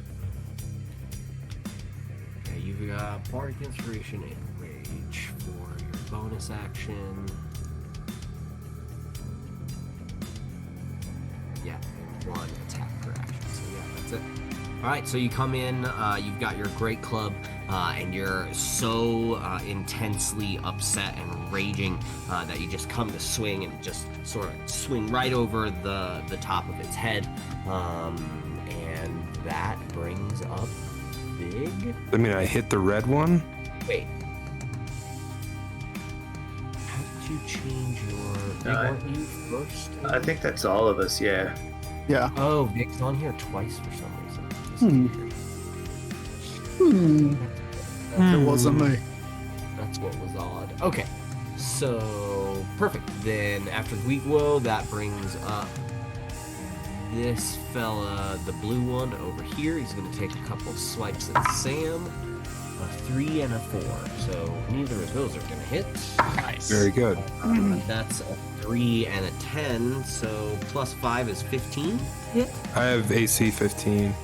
Yeah, you've got Bardic Inspiration and Rage for your bonus action. Yeah, and 1 attack per action. So yeah, that's it. Alright, so you come in, you've got your great club, and you're so intensely upset and raging that you just come to swing and just sort of swing right over the top of its head. And that brings up Big. I mean, I hit the red one? Wait. How did you change your... Big, weren't you first? I think that's all of us, yeah. Yeah. Oh, Vic's on here twice for some reason. It wasn't me. That's what was odd. Okay, so perfect. Then after Guiguo, that brings up this fella, the blue one over here. He's going to take a couple of swipes at Sam. A 3 and a 4. So neither of those are going to hit. Nice. Very good. That's a 3 and a 10. So plus 5 is 15 hit. I have AC 15.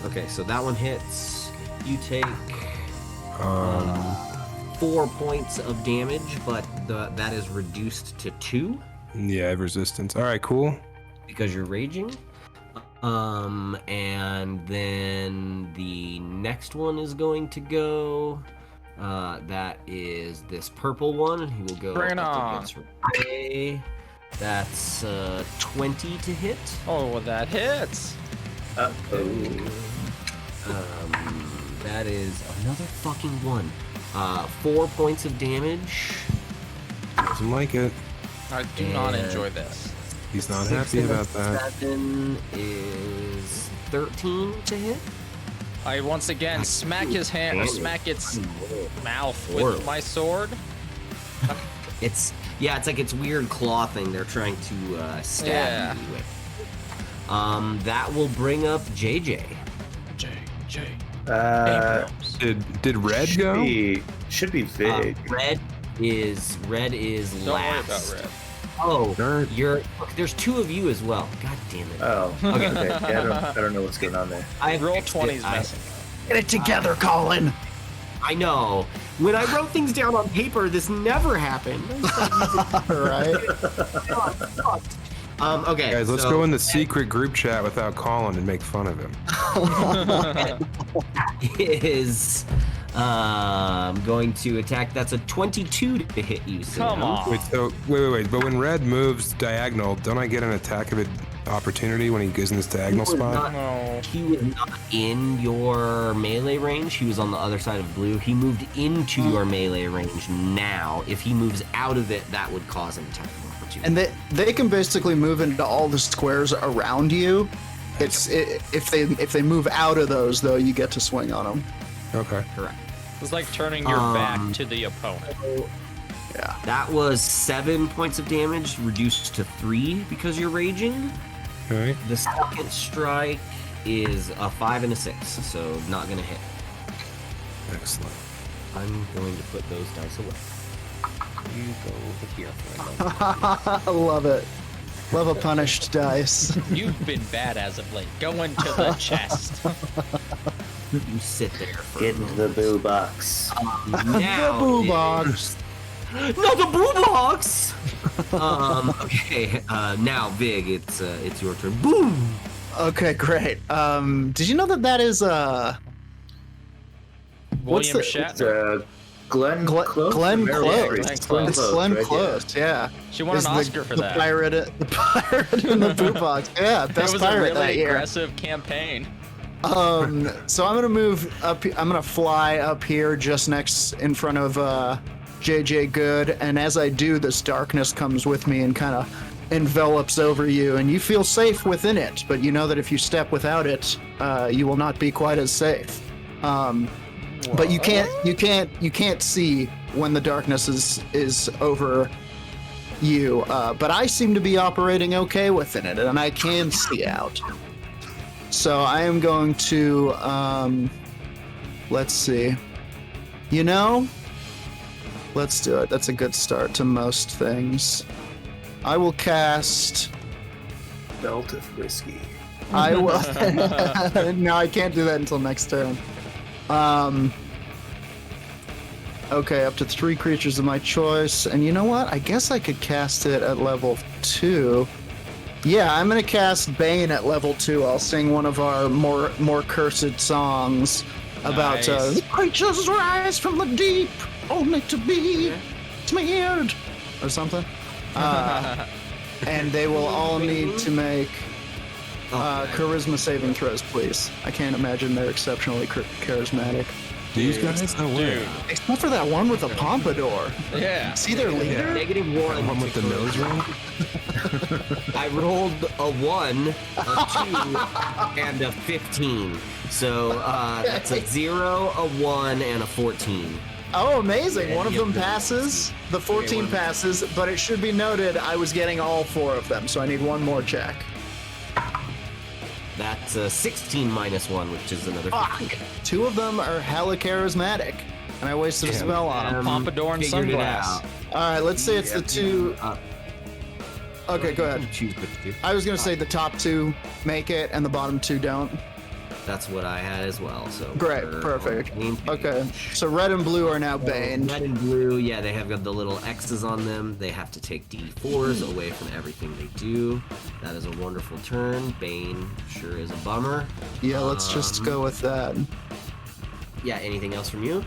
Okay, so that one hits. You take 4 points of damage, but that is reduced to 2 Yeah, I have resistance. All right, cool. because you're raging. And then the next one is going to go. That is this purple one. He will go Bring it up on. against Ray. That's 20 to hit. Oh, well, that hits. Uh-oh. That is another fucking 1. 4 points of damage. Doesn't like it. I do not enjoy this. He's not happy about that. 7 is 13 to hit. I once again smack his hand, or smack its mouth with my sword. It's like its weird claw thing they're trying to stab you with. That will bring up JJ. Did Red go? Should be Vig. Red is Don't worry about last. Red. Oh, there's 2 of you as well. God damn it. Oh, okay. Yeah, I don't know what's going on there. I Roll 20's messing. Get it together, Colin. I know. When I wrote things down on paper, this never happened. Right? Okay. Guys, let's go in the secret group chat without Colin and make fun of him. Is going to attack. That's a 22 to hit you. Sam. Come on. Wait. But when Red moves diagonal, don't I get an attack of opportunity when he goes in this diagonal spot? He was not in your melee range. He was on the other side of blue. He moved into your melee range now. If he moves out of it, that would cause an attack of opportunity. And they can basically move into all the squares around you. If they move out of those, though, you get to swing on them. Okay. Correct. It's like turning your back to the opponent. Yeah. That was 7 points of damage, reduced to 3 because you're raging. All right. The second strike is a 5 and a 6, so not gonna hit. Excellent. I'm going to put those dice away. You go over here for a moment. I love it. Love a punished dice. You've been bad as of late. Go into the chest. You sit there for Get a into moment. the boo box. Now The boo it box. is- No, the boo box. Okay. Now, Vig, it's your turn. Boom. Okay, great. Did you know that is What's William the- Shatner. Glenn Close? Glenn Meryl Close. Streep. Glenn Close. It's Glenn right? Close, yeah. She won Is an Oscar for the that. The pirate in the boo box. Yeah, It best was a pirate really that year. aggressive campaign. So I'm gonna move up. I'm gonna fly up here, just next in front of JJ Good, and as I do, this darkness comes with me and kind of envelops over you, and you feel safe within it. But you know that if you step without it, you will not be quite as safe. But you can't see when the darkness is over you. But I seem to be operating okay within it, and I can see out. So I am going to, let's see. Let's do it. That's a good start to most things. I will cast. Belt of whiskey. I will. No, I can't do that until next turn. Okay, up to 3 creatures of my choice. And you know what? I guess I could cast it at level 2. Yeah, I'm gonna cast Bane at level 2. I'll sing one of our more cursed songs about Nice. the creatures rise from the deep, only to be smeared, or something. And they will all need to make charisma saving throws, please. I can't imagine they're exceptionally charismatic. These guys? No way. Dude. Except for that one with the pompadour. Yeah. See their leader? -1. One with the nose ring? I rolled a 1, a 2, and a 15. So that's a 0, a 1, and a 14. Oh, amazing. Yeah, One of you them get the- passes. The 14 passes, but it should be noted I was getting all 4 of them, so I need one more check. That's a 16 minus 1, which is another 15. Fuck! 2 of them are hella charismatic, and I wasted a spell on them. Pompadour and Figured it sunglass. out. Alright, let's say it's the 2... Okay, go ahead. Choose which 2. I was gonna say the top 2 make it, and the bottom 2 don't. That's what I had as well. So Great, we're perfect. on the same page. Okay, so red and blue are now baned. Red and blue, yeah, they have got the little X's on them. They have to take D4s away from everything they do. That is a wonderful turn. Bane sure is a bummer. Yeah, let's just go with that. Yeah, anything else from you?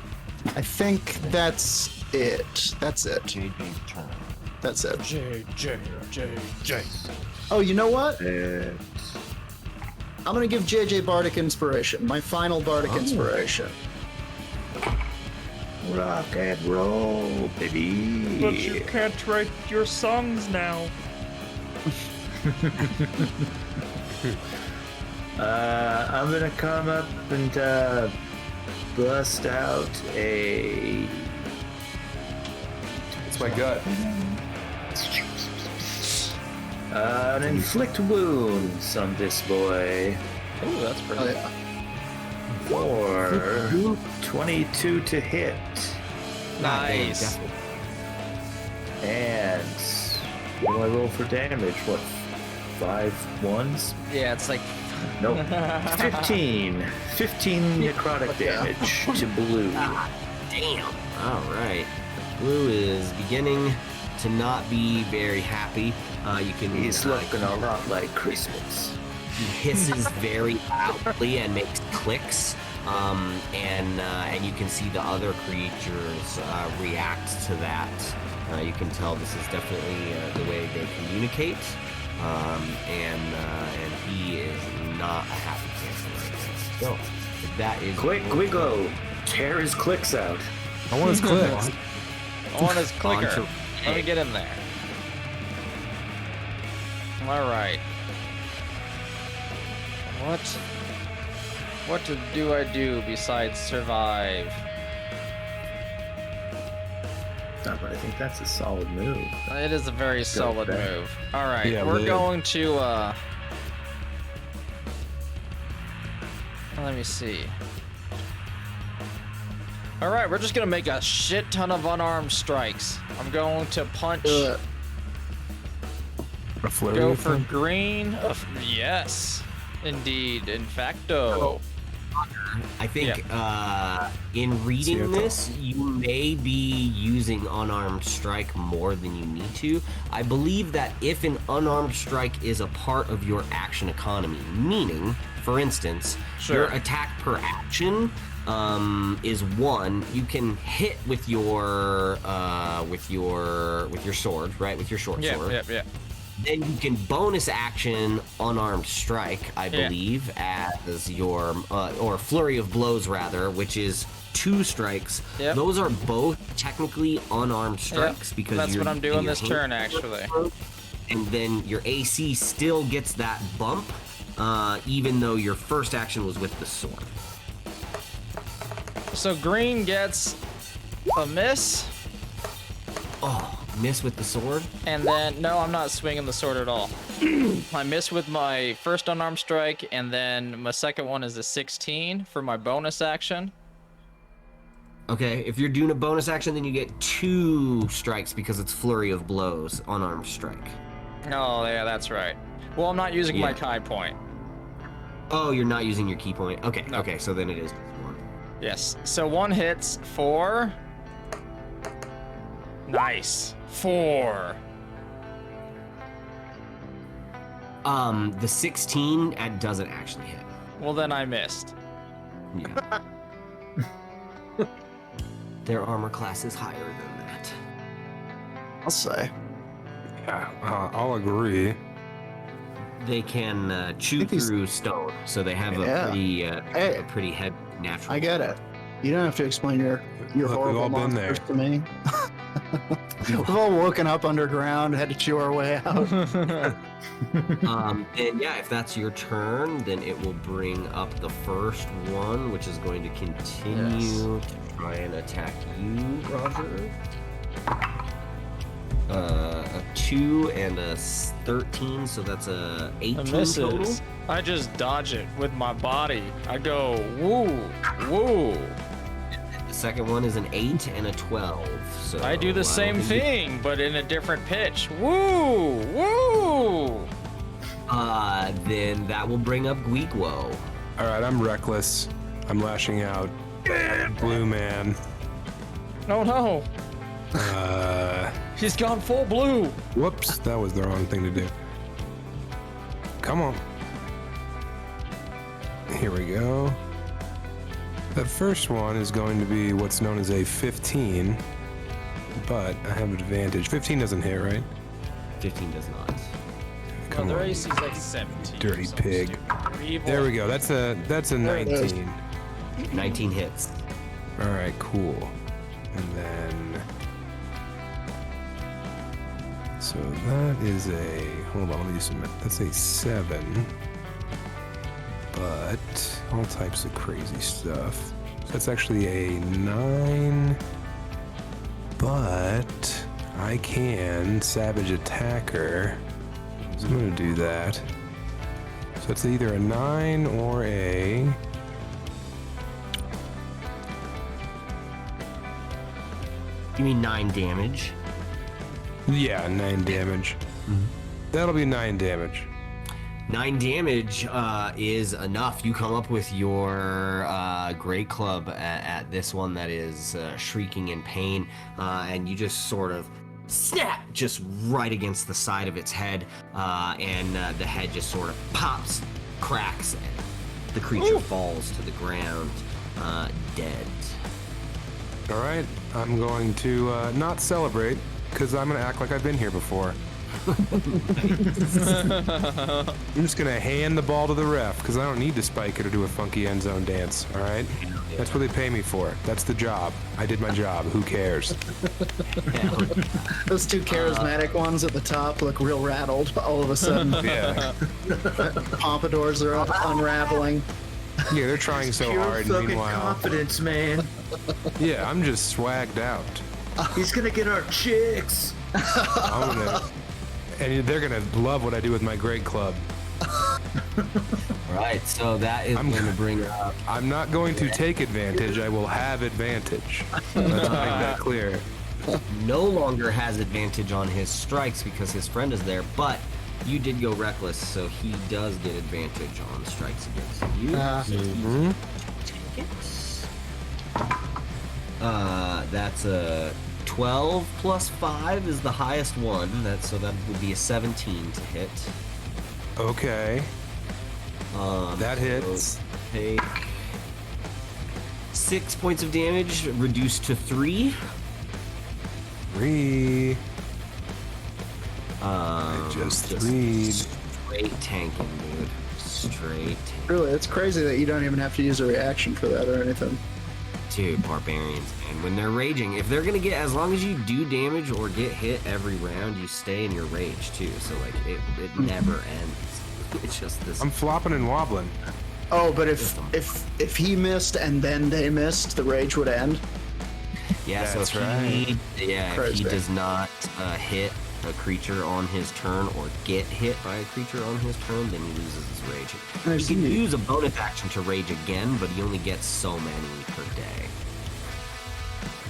I think that's it. That's it. JJ's turn. That's it. J. Oh, you know what? And I'm gonna give JJ Bardic Inspiration, my final Bardic Inspiration. Rock and roll, baby. But you can't write your songs now. I'm gonna come up and bust out a. It's my gut. An inflict wounds on this boy. Ooh, that's pretty. For 22 to hit. Nice. And what do I roll for damage? What? 5 ones? Yeah, it's like Nope. 15 necrotic damage to Blue. Damn. All right. Blue is beginning to not be very happy. You can. He's looking a lot like Christmas. He hisses very loudly and makes clicks. And you can see the other creatures react to that. You can tell this is definitely the way they communicate. And he is not a happy camper right now. So that is Quick, Guigo, tear his clicks out. I want his clicks. I want his clicker. Onto- Let me get in there. All right. What do I do besides survive? But I think that's a solid move. It is a very solid back. move. All right, Yeah, we're live. going to. Let me see. All right, we're just gonna make a shit ton of unarmed strikes. I'm going to punch. A flurry Go of for them? green. Yes, indeed. In facto. I think in reading Cierto. this, you may be using unarmed strike more than you need to. I believe that if an unarmed strike is a part of your action economy, meaning, for instance, Sure. your attack per action is 1. You can hit with your sword, right? With your short sword. Yeah. Then you can bonus action unarmed strike, I Yeah. believe, as your or flurry of blows rather, which is 2 strikes. Yep. Those are both technically unarmed strikes because That's you're what I'm using doing your this turn, actually. And then your AC still gets that bump, even though your first action was with the sword. So green gets a miss, Oh, miss with the sword. and then no, I'm not swinging the sword at all. I miss with my first unarmed strike, and then my second one is a 16 for my bonus action. Okay, if you're doing a bonus action, then you get 2 strikes because it's flurry of blows, unarmed strike. Oh yeah, that's right. Well, I'm not using my Yeah. Kai point. Oh, you're not using your key point. Okay, No. okay, so then it is 1. Yes. So 1 hits for. Nice. 4. The 16 doesn't actually hit. Well, then I missed. Yeah. Their armor class is higher than that. I'll say. Yeah, I'll agree. They can chew think he's- through stone, so they have Yeah. Hey. a pretty heavy natural. I get it. You don't have to explain your Look, we've horrible all been monsters there. to me. We've all woken up underground, had to chew our way out. And yeah, if that's your turn, then it will bring up the first one, which is going to continue to try and attack you, Roger. A 2 and a 13, so that's a 18 It misses. total. I just dodge it with my body. I go woo, woo. The second one is an 8 and a 12. So I do the don't same think you- thing, but in a different pitch. Woo, woo. Then that will bring up Guigwo. All right, I'm reckless. I'm lashing out. Blue man. Oh no, Uh, he's gone full blue. whoops, that was the wrong thing to do. Come on. Here we go. That first one is going to be what's known as a 15, but I have advantage. 15 doesn't hit, right? 15 does not. No, Come their on, AC is like 17. dirty so pig. stupid. Evil. There we go. That's a There it is. 19. 19 hits. All right, cool. And then... So that is a... Hold on, let me do some... That's a 7. But all types of crazy stuff. So that's actually a 9. But I can Savage Attacker. So I'm going to do that. So it's either a 9 or a... You mean 9 damage? Yeah, 9 damage. That'll be 9 damage. 9 damage is enough. You come up with your great club at this one that is shrieking in pain, and you just sort of snap just right against the side of its head, and the head just sort of pops, cracks, and the creature falls to the ground, dead. All right, I'm going to not celebrate, because I'm going to act like I've been here before. I'm just going to hand the ball to the ref, because I don't need to spike it or do a funky end zone dance, all right? That's what they pay me for. That's the job. I did my job. Who cares? Those two charismatic ones at the top look real rattled all of a sudden. Yeah. Pompadours are unraveling. Yeah, they're trying so Pure hard, and fucking meanwhile... confidence, man. Yeah, I'm just swagged out. He's gonna get our chicks. I'm gonna... And they're gonna love what I do with my great club. Right, so that is going to bring up... I'm not going to take advantage. I will have advantage. Let's make that clear. No longer has advantage on his strikes because his friend is there, but you did go reckless, so he does get advantage on strikes against you. Take it. That's a 12 plus 5 is the highest one. So that would be a 17 to hit. Okay. That hits. So take 6 points of damage, reduced to 3. 3. Just 3. Straight tanking, dude. Straight tanking. Really, it's crazy that you don't even have to use a reaction for that or anything. Dude, barbarians, man. When they're raging, if they're gonna get, as long as you do damage or get hit every round, you stay in your rage too. So like, it never ends. It's just this. I'm flopping and wobbling. Oh, but if he missed and then they missed, the rage would end. Yeah, That's so right. if he does not hit a creature on his turn or get hit by a creature on his turn, then he loses his rage. He can use a bonus action to rage again, but he only gets so many per day.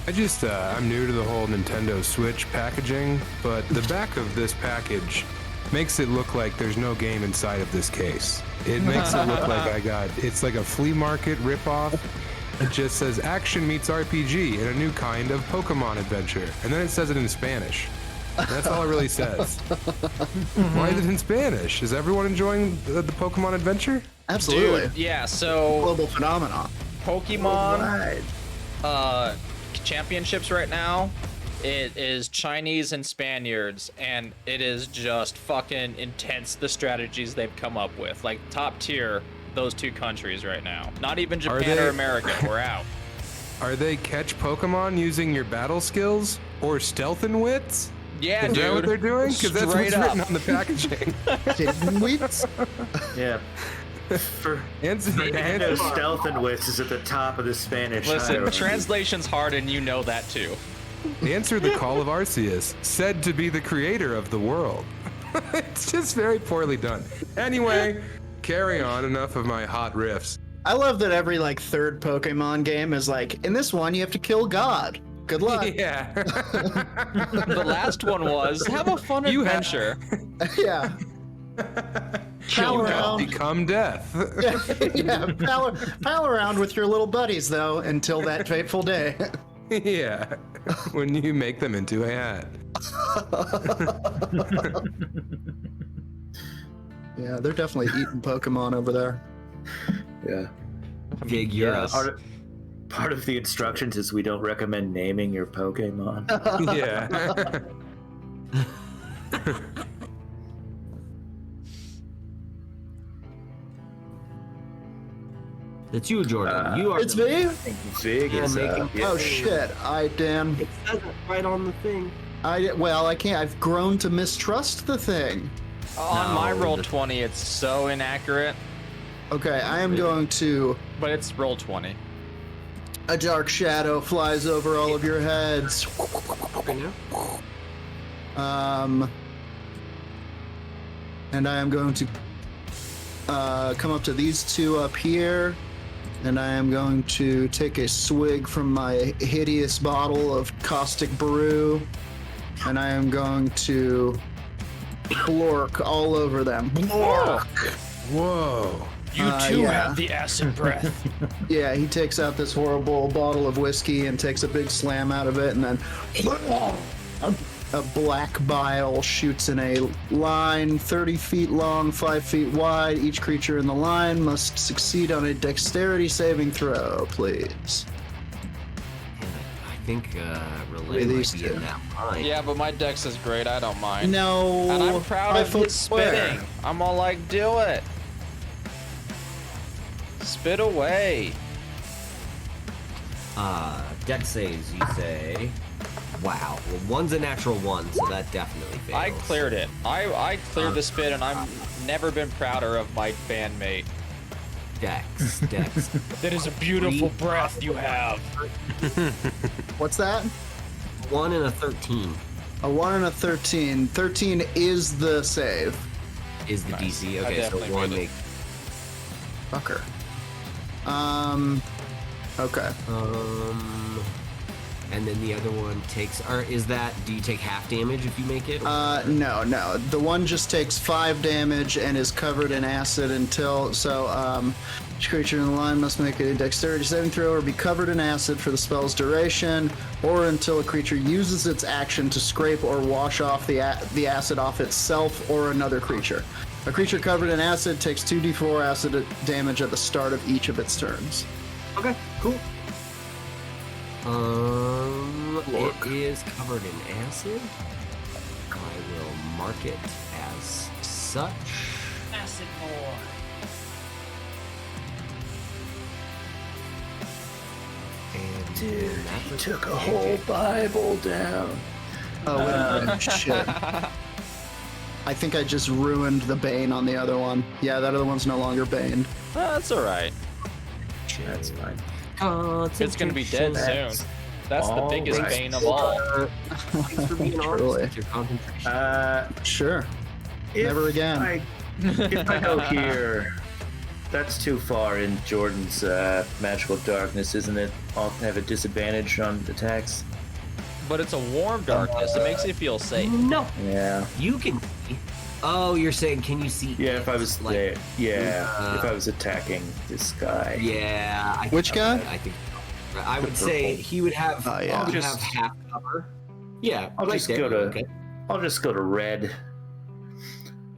I'm new to the whole Nintendo Switch packaging, but the back of this package makes it look like there's no game inside of this case. It makes it look like it's like a flea market ripoff. It just says action meets RPG in a new kind of Pokemon adventure. And then it says it in Spanish. That's all it really says. Why is it in Spanish? Is everyone enjoying the Pokemon adventure? Absolutely. Dude, yeah, so Global phenomenon. Pokemon championships right now, it is Chinese and Spaniards, and it is just fucking intense, the strategies they've come up with. Like, top tier, those two countries right now. Not even Japan or America, we're out. Are they catch Pokemon using your battle skills? Or stealth and wits? Yeah, Is dude. that what they're doing? Because that's what's Straight up. written on the packaging. Yeah. For Nintendo, stealth and wits is at the top of the Spanish. Listen, hierarchy. translation's hard, and you know that too. Answer the call of Arceus, said to be the creator of the world. It's just very poorly done. Anyway, carry on. Enough of my hot riffs. I love that every third Pokemon game is like, in this one you have to kill God. Good luck. Yeah. The last one was, have a fun adventure. Yeah. Pal around. Become death. Yeah, pal around with your little buddies though until that fateful day. Yeah. When you make them into a hat. Yeah, they're definitely eating Pokemon over there. Yeah. Big Europe. Part of the instructions is we don't recommend naming your Pokemon. Yeah. It's you, Jordan. You are. It's me? Big Yeah, is making- Oh shit! Dan. It says it right on the thing. I can't. I've grown to mistrust the thing. On my No, roll the- 20, it's so inaccurate, Okay, I am going to. but it's roll 20. A dark shadow flies over all of your heads. Okay, now? And I am going to come up to these two up here, and I am going to take a swig from my hideous bottle of caustic brew, and I am going to blork all over them. Blork! Whoa. You yeah. the acid breath. Yeah, he takes out this horrible bottle of whiskey and takes a big slam out of it, and then a black bile shoots in a line 30 feet long, 5 feet wide. Each creature in the line must succeed on a dexterity saving throw, please. I think Relay These might be two. in that line. Yeah, but my dex is great. I don't mind. No. And I'm proud 5 of foot his square. spitting. I'm all like, do it. Spit away. Dex saves, you say. Wow. Well, one's a natural one, so that definitely fails. I cleared it. I cleared the spit, and I've never been prouder of my bandmate. Dex. That is a beautiful breath you have. What's that? 1 and a 13 A 1 and a 13. 13 is the save. is the Nice. DC. I Okay, so definitely 1 made it. makes. Fucker. Okay. And then the other one takes. Or is that? Do you take half damage if you make it? No. The one just takes 5 damage and is covered in acid until. So, each creature in the line must make a dexterity saving throw or be covered in acid for the spell's duration, or until a creature uses its action to scrape or wash off the acid off itself or another creature. A creature covered in acid takes 2d4 acid damage at the start of each of its turns. Okay, cool. Look. It is covered in acid. I will mark it as such. Acid more. And Dude, that he was took a magic. whole Bible down. Oh, wait a minute. Shit. I think I just ruined the Bane on the other one. Yeah, that other one's no longer Bane. That's all right. That's fine. It's gonna be dead soon. That's the all biggest right. bane of all. Thanks for being honest Truly. with your concentration. Sure. If Never again. If I go here, that's too far in Jordan's magical darkness, isn't it? I'll have a disadvantage on attacks. But it's a warm darkness. It makes you feel safe. No, Yeah. you can see. Oh, you're saying, can you see? Yeah, if I was like, there. Yeah, if I was attacking this guy. Yeah. I think Which guy? I think I would say he would have. Oh, yeah. He would Just- have half cover. Yeah. I'll right just there, go to. okay. I'll just go to red.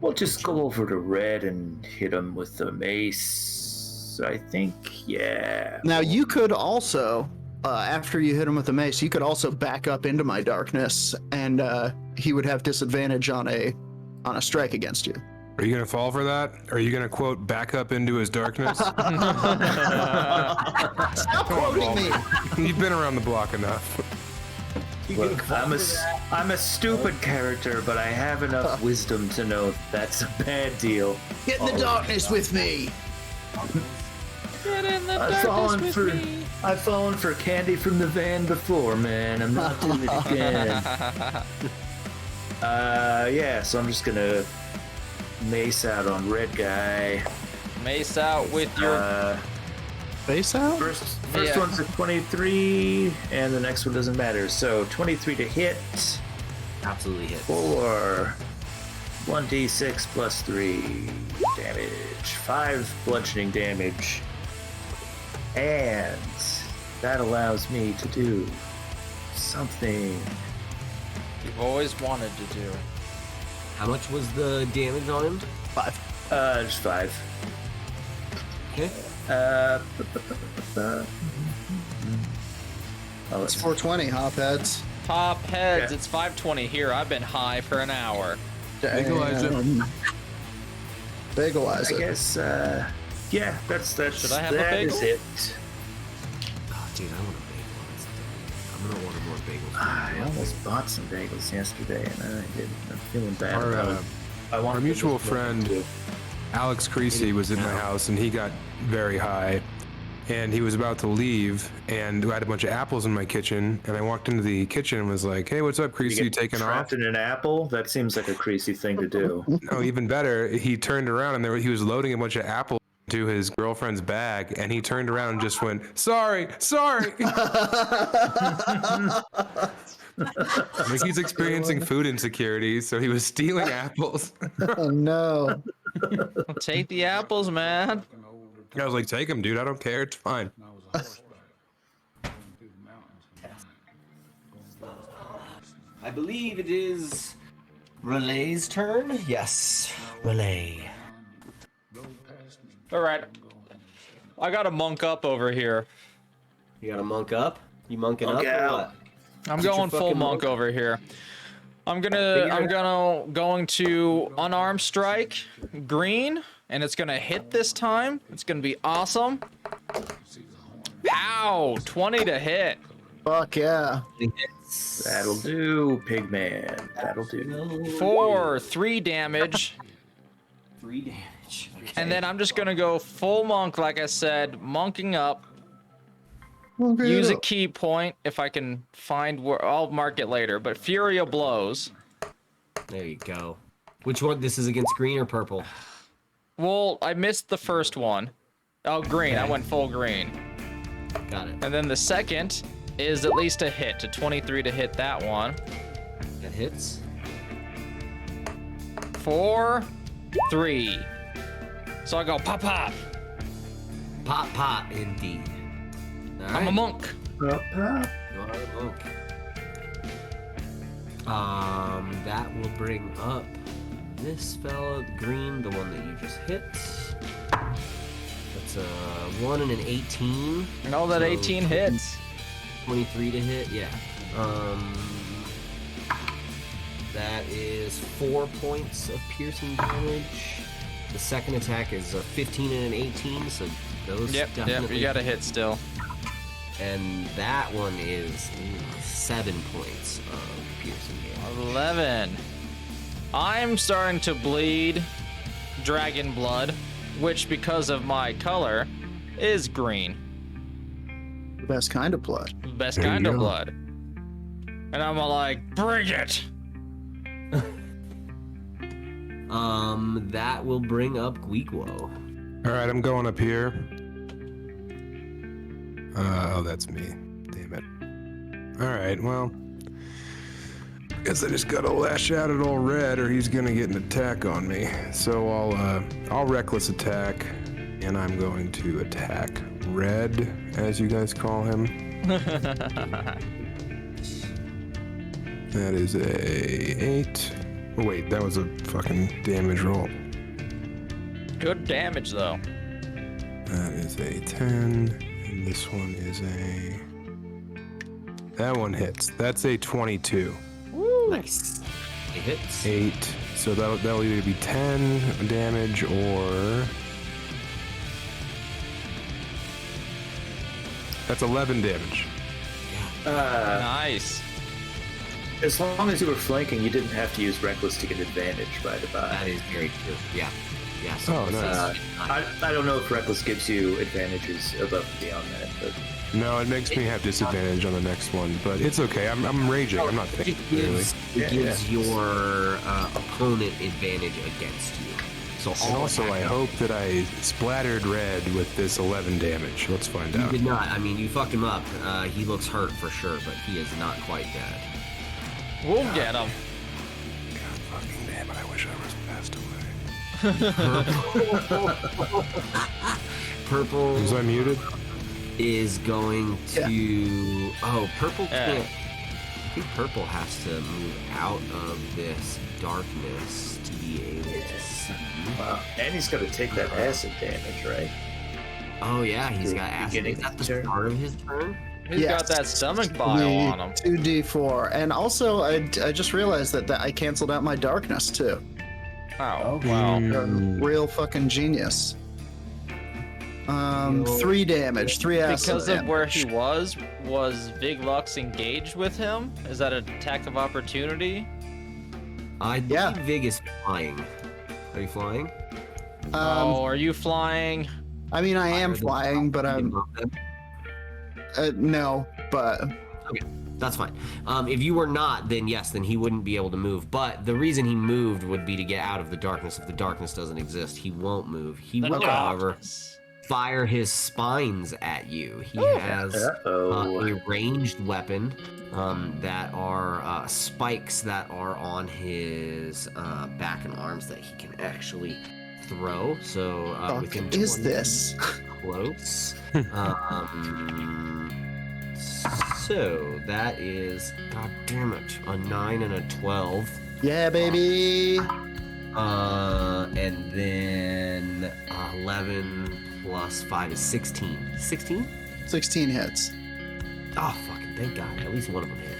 We'll just go over to red and hit him with the mace. I think, yeah. Now, you could also, after you hit him with the mace, you could also back up into my darkness, and he would have disadvantage on a strike against you. Are you gonna fall for that? Are you gonna quote back up into his darkness? Stop quoting me! You've been around the block enough. Look, I'm a stupid character, but I have enough wisdom to know that's a bad deal. Get in the darkness with me! Get in the I've fallen for candy from the van before, man. I'm not doing it again. Yeah, so I'm just gonna mace out on red guy. Mace out with your. Face out? First Yeah. one's a 23, and the next one doesn't matter. So 23 to hit, Absolutely hits. or 1d6 plus 3 damage, 5 bludgeoning damage, and that allows me to do something. You've always wanted to do. How much was the damage on him? 5. Just 5. Okay. Oh, It's 420, hopheads. Top heads. Yeah. It's 5:20 here. I've been high for an hour. Legalize it. Legalize I it. guess Yeah, that's Should I have a that bagel? is it. Oh, dude, I want a bagel. I'm gonna order more bagels. I almost bought some bagels yesterday, and I didn't. I'm feeling bad Our, about it. I want our mutual friend Alex Creasy was in my house, and he got very high, and he was about to leave, and I had a bunch of apples in my kitchen, and I walked into the kitchen and was like, "Hey, what's up, Creasy? You taking off?" Trapped in an apple? That seems like a crazy thing to do. No, even better. He turned around and he was loading a bunch of apples into his girlfriend's bag, and he turned around and just went, "Sorry." Like he's experiencing food insecurity, so he was stealing apples. Oh no. Take the apples, man. I was like, "Take them, dude. I don't care. It's fine." I believe it is Relay's turn. Yes, Relay. All right. I got a monk up over here. You got a monk up? You monking Monk up or out. what? I'm Get your going full fucking monk monk. over here. I'm going to unarmed strike green, and it's gonna hit this time. It's gonna be awesome. Ow! 20 to hit. Fuck yeah. That'll do, Pigman. That'll do. For 3 damage. 3 damage. Okay. And then I'm just gonna go full monk, like I said, monking up. Use a key point if I can find where. I'll mark it later. But Fury of Blows. There you go. Which one? This is against green or purple? Well, I missed the first one. Oh, green. I went full green. Got it. And then the second is at least a hit, to 23 to hit that one. That hits. 4, 3. So I go pop pop. Pop, pop, indeed. All I'm a right. monk. You are a monk. That will bring up this fella, green, the one that you just hit. That's a 1 and an 18. No, that So 18 hits. 23 to hit, yeah. That is 4 points of piercing damage. The second attack is a 15 and an 18, so those Yep, definitely. you got a hit still. And that one is 7 points of piercing damage. 11. I'm starting to bleed dragon blood, which, because of my color, is green. Best kind of blood. Best There you kind of go. blood. And I'm like, bring it! That will bring up Guiquo. All right, I'm going up here. Oh, that's me. Damn it. All right, well, guess I just gotta lash out at old Red, or he's gonna get an attack on me. So I'll reckless attack, and I'm going to attack Red, as you guys call him. That is a 8. Oh, wait, that was a fucking damage roll. Good damage, though. That is a 10, and this one is a... That one hits. That's a 22. Nice. It hits. 8, so that'll either be 10 damage or... That's 11 damage. Nice. As long as you were flanking, you didn't have to use Reckless to get advantage, by the by. That is very true. Yeah. Yeah. So Oh, nice. I don't know if Reckless gives you advantages above and beyond that, but No, it makes me have disadvantage on the next one, but it's okay. I'm raging. I'm not It thinking, gives, really. it gives your opponent advantage against you. So And all also, I attack- hope that I splattered Red with this 11 damage. Let's find You out. did not. I mean, you fucked him up. He looks hurt for sure, but he is not quite dead. We'll get him. God fucking damn it, I wish I was passed away. Purple Was I muted? is going to. Oh, purple Yeah. can't. I think purple has to move out of this darkness to be able to see. and he's got to take that acid damage, right? Oh yeah, he's got acid. Beginning Is that the turn. start of his turn? He's got that stomach bile on him. 2d4. And also, I just realized that I canceled out my darkness, too. Oh, wow. Real fucking genius. 3 damage, 3 acid Because of damage. where he was Vig Lux engaged with him? Is that an attack of opportunity? I Yeah. believe Vig is flying. Are you flying? Are you flying? I mean, I am flying, but I'm no, but Okay, that's fine. If you were not, then yes, then he wouldn't be able to move. But the reason he moved would be to get out of the darkness. If the darkness doesn't exist, he won't move. He will, however, fire his spines at you. He has a ranged weapon that are spikes that are on his back and arms that he can actually throw. So within 20 is this? close. So that is, god damn it, a 9 and a 12. Yeah, baby. And then 11 plus 5 is 16. 16? 16 hits. Oh, fucking thank God. At least one of them hit.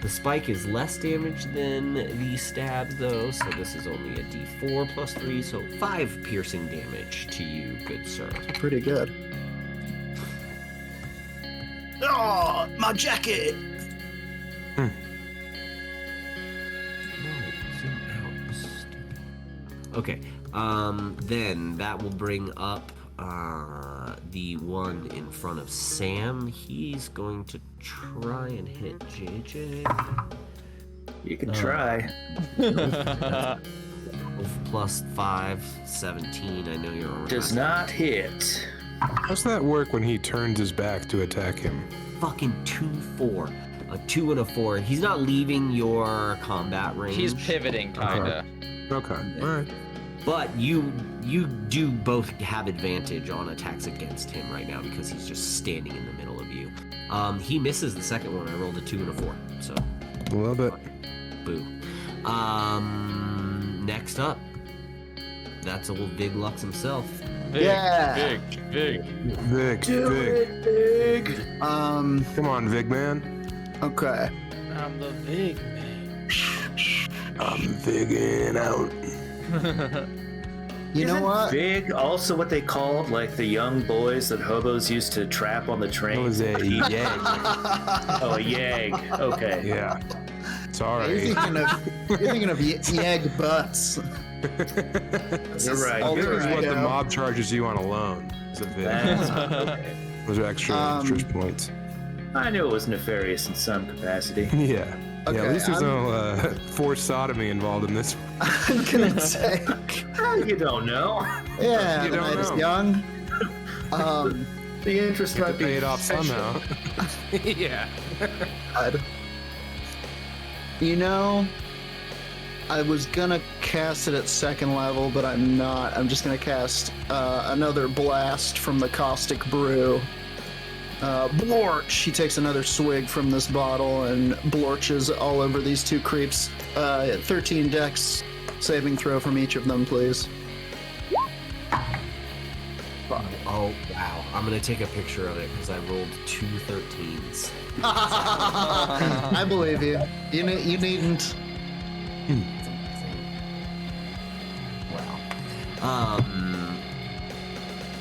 The spike is less damage than the stabs, though, so this is only a d4 plus 3, so 5 piercing damage to you, good sir. Pretty good. Oh, my jacket! No, zoom out. Stupid. Okay, then that will bring up the one in front of Sam. He's going to try and hit JJ. You can try. 12 plus 5, 17. I know you're around. Does not hit. How's that work when he turns his back to attack him? Fucking 2-4. A 2 and a 4. He's not leaving your combat range. He's pivoting, kinda. Okay, alright. But you do both have advantage on attacks against him right now because he's just standing in the middle of you. He misses the second one. I rolled a 2 and a 4. So A little bit. boo. Next up. That's old Big Lux himself. Yeah. Big. Vig. Come on, Vig man. Okay. I'm the big man. I'm Vigging out. You know what? Big, also what they called like the young boys that hobos used to trap on the train. It was a yag. Oh, a yag. Okay. Yeah. You're Sorry. thinking of yag butts. You're right. Alter Vig is what the ego. mob charges you on a loan. Is a Vig. That's okay. Those are extra points. I knew it was nefarious in some capacity. Yeah. Okay, Yeah, at least there's I'm- no forced sodomy involved in this. I'm gonna say, You don't know. yeah, You the don't night is know. young. The interest You have might to be pay it off sexual. somehow. Yeah. God. You know, I was gonna cast it at 2nd level, but I'm not. I'm just gonna cast another blast from the caustic brew. Blorch! He takes another swig from this bottle and blorches all over these 2 creeps. 13 dex saving throw from each of them, please. Oh, wow. I'm going to take a picture of it because I rolled 2 13s. I believe you. You needn't. Wow.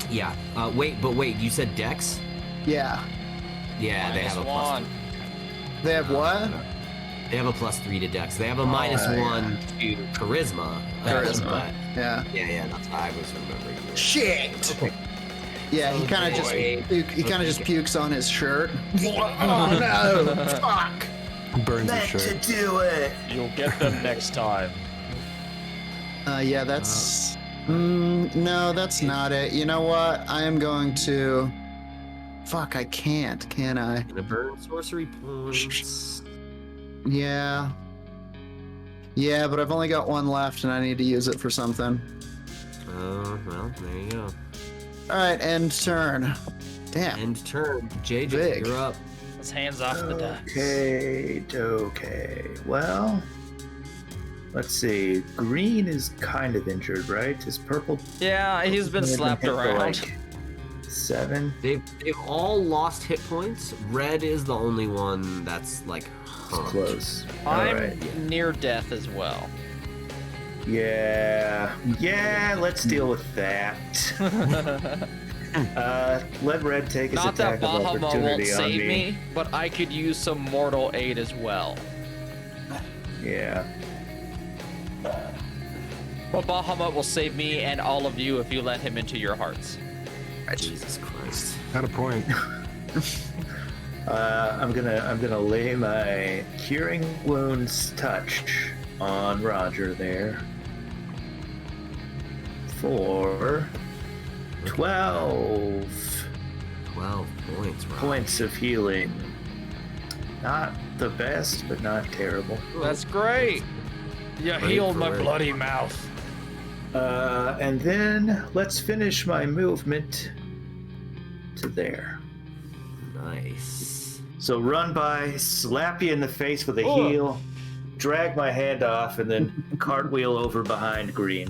Yeah. Wait, you said Dex? Yeah. Yeah, they Minus have a plus. 1. They have what? They have a +3 to Dex. They have a -1 to Charisma. Charisma. But Yeah. yeah, that's what I was remembering. Shit. Yeah, he kind of just pukes on his shirt. Oh no! Fuck! Burns his shirt. do it. You'll get them next time. Yeah, that's. No, that's not it. You know what? I am going to. Fuck! I can't. Can I? Gonna burn sorcery points. Yeah. Yeah, but I've only got 1 left, and I need to use it for something. Well, there you go. All right, end turn. Damn. End turn. JJ, Big. you're up. Let's hands off the ducks. Okay. Well, let's see. Green is kind of injured, right? Is purple? Yeah, he's been slapped hit for, around. like, 7. They've all lost hit points. Red is the only one that's like hurt. Close. I'm All right. near death as well. Yeah, let's deal with that. Let Red take his Not that attack of Bahamut won't opportunity on save me. me, but I could use some mortal aid as well. Yeah. But Bahamut will save me and all of you if you let him into your hearts. Jesus Christ. Got a point. I'm gonna lay my Curing Wounds touch on Roger there for 12 points, Rob. points of healing. Not the best, but not terrible. That's great. You Great healed for my Red. bloody mouth. And then let's finish my movement to there. Nice. So run by, slap you in the face with a Oh. heel, drag my hand off, and then cartwheel over behind Green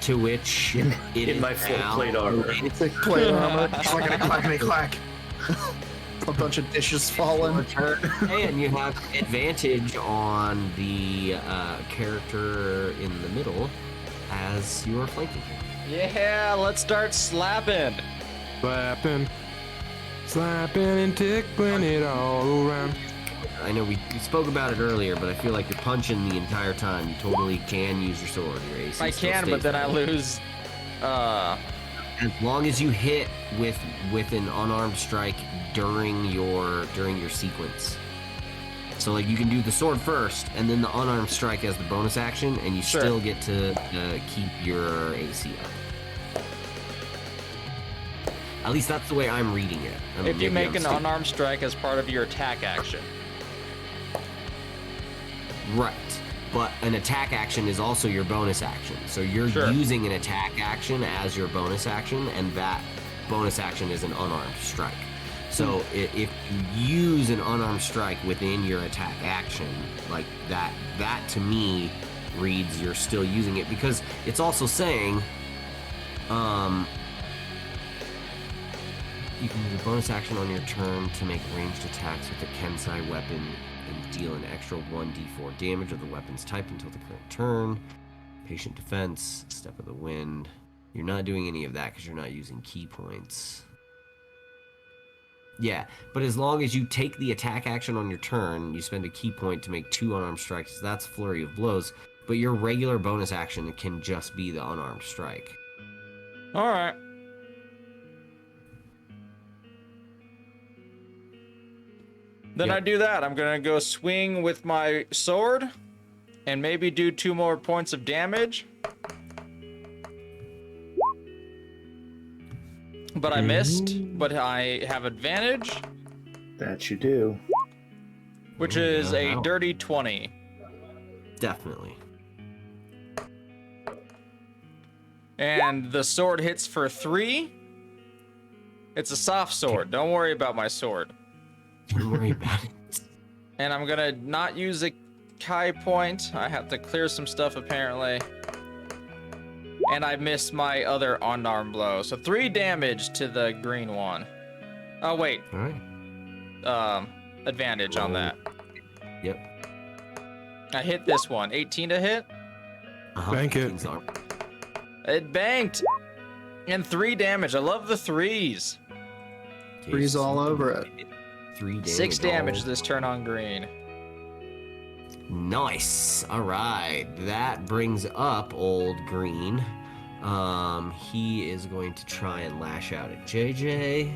To which in it is my full now- plate armor. Thick plate armor. Clackety clackety clack. A bunch of dishes falling. And you have advantage on the character in the middle as you are flanking him. Yeah, let's start slapping. Slapping and tickling it all around. I know we spoke about it earlier, but I feel like you're punching the entire time. You totally can use your sword. Your AC I still can, but stays then I there. lose. As long as you hit with an unarmed strike during your sequence. So like you can do the sword first, and then the unarmed strike as the bonus action, and you Sure. still get to keep your AC up. At least that's the way I'm reading it. I mean, If you maybe make I'm an stupid. unarmed strike as part of your attack action. Right. But an attack action is also your bonus action. So you're Sure. using an attack action as your bonus action, and that bonus action is an unarmed strike. So if you use an unarmed strike within your attack action, like that to me reads you're still using it, because it's also saying you can use a bonus action on your turn to make ranged attacks with a Kensai weapon and deal an extra 1d4 damage of the weapon's type until the current turn. Patient defense, step of the wind. You're not doing any of that because you're not using key points. Yeah, but as long as you take the attack action on your turn, you spend a key point to make 2 unarmed strikes. That's flurry of blows. But your regular bonus action can just be the unarmed strike. All right. Then Yep. I do that. I'm gonna go swing with my sword, and maybe do 2 more points of damage. But I missed. But I have advantage, That you do. which is a wow. dirty 20. Definitely. And the sword hits for 3. It's a soft sword. Don't worry about my sword. Don't worry about it. And I'm gonna not use a Kai point. I have to clear some stuff apparently. And I missed my other unarmed blow. So 3 damage to the green one. Oh wait, All right. advantage on that. Yep. I hit this one. 18 to hit. Bank it. Things are- It banked. And 3 damage. I love the 3s. Freeze all over it. 3 damage. 6 damage all- this turn on green. Nice. All right. That brings up old green. He is going to try and lash out at JJ.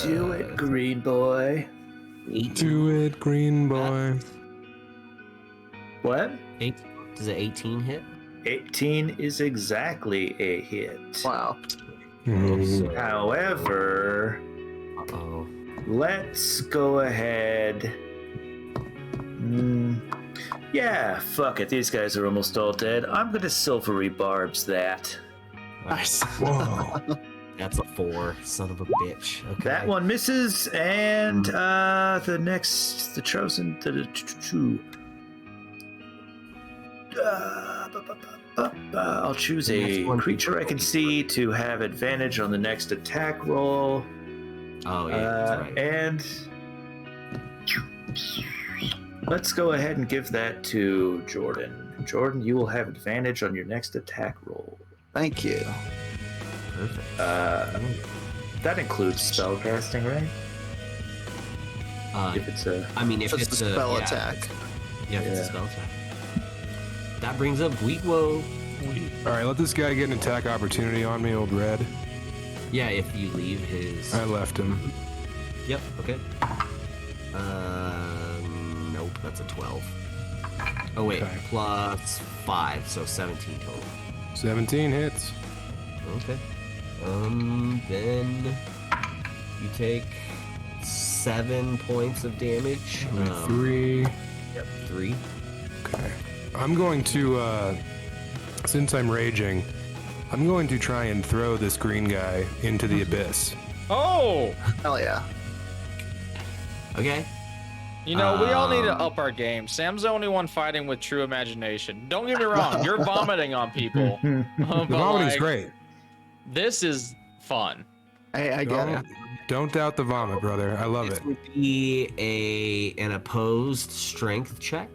Do it, Green Boy. 18. Do it, green boy. What? Does an 18 hit? 18 is exactly a hit. Wow. Mhm. However, Uh-oh. let's go ahead. Yeah, fuck it. These guys are almost all dead. I'm gonna silvery barbs that. Nice. Whoa. That's a 4. Son of a bitch. Okay. That one misses, and the chosen, I'll choose The next a one. creature I can see to have advantage on the next attack roll. Oh, yeah. That's right. And Let's go ahead and give that to Jordan. Jordan, you will have advantage on your next attack roll. Thank you. Perfect. That includes spell casting, right? If it's a... I mean, if Just it's a spell yeah, attack. Yeah, if it's a Yeah. spell attack. That brings up Guigwo. All right, let this guy get an attack opportunity on me, old Red. Yeah, if you leave his. I left him. Yep. Okay. Nope. That's a 12. Oh wait, Okay. plus 5, so 17 total. 17 hits. Okay. Then you take 7 points of damage. 3. Yep. 3. Okay. I'm going to, since I'm raging, I'm going to try and throw this green guy into the abyss. Oh! Hell yeah. Okay. You know, we all need to up our game. Sam's the only one fighting with true imagination. Don't get me wrong, you're vomiting on people. The but vomiting's like, great. this is fun. I get it. Don't doubt the vomit, brother. I love This it. would be an opposed strength check.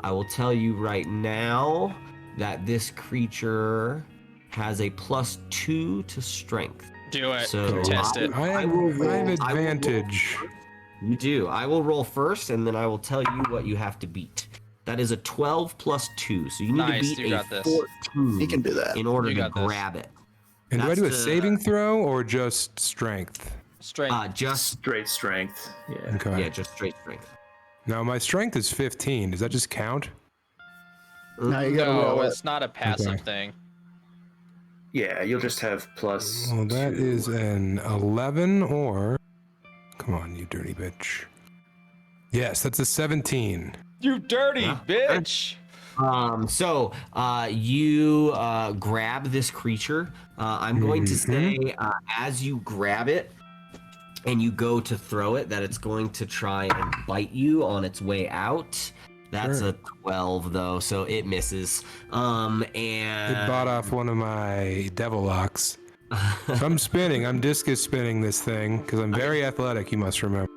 I will tell you right now that this creature has a +2 to strength. Do it. So Contest it. I have will roll- I will roll advantage. first. You do. I will roll first, and then I will tell you what you have to beat. That is a 12 + 2, so you need Nice, to beat you a got this. 14 You can do that. in order You to got this. grab it. And do I do a That's the- saving throw or just strength? Strength. Just Straight strength. Yeah. Okay. yeah, just straight strength. Now my strength is 15. Does that just count? Now you gotta no, roll it. it's not a passive Okay. thing. Yeah, you'll just have plus. Well, that 2. is an 11 or... Come on, you dirty bitch. Yes, that's a 17. You dirty Yeah. bitch! So you grab this creature. I'm going to say as you grab it and you go to throw it, that it's going to try and bite you on its way out. That's Sure. a 12 though, so it misses. And It bought off one of my devil locks. So I'm spinning. I'm discus spinning this thing because I'm very athletic, you must remember.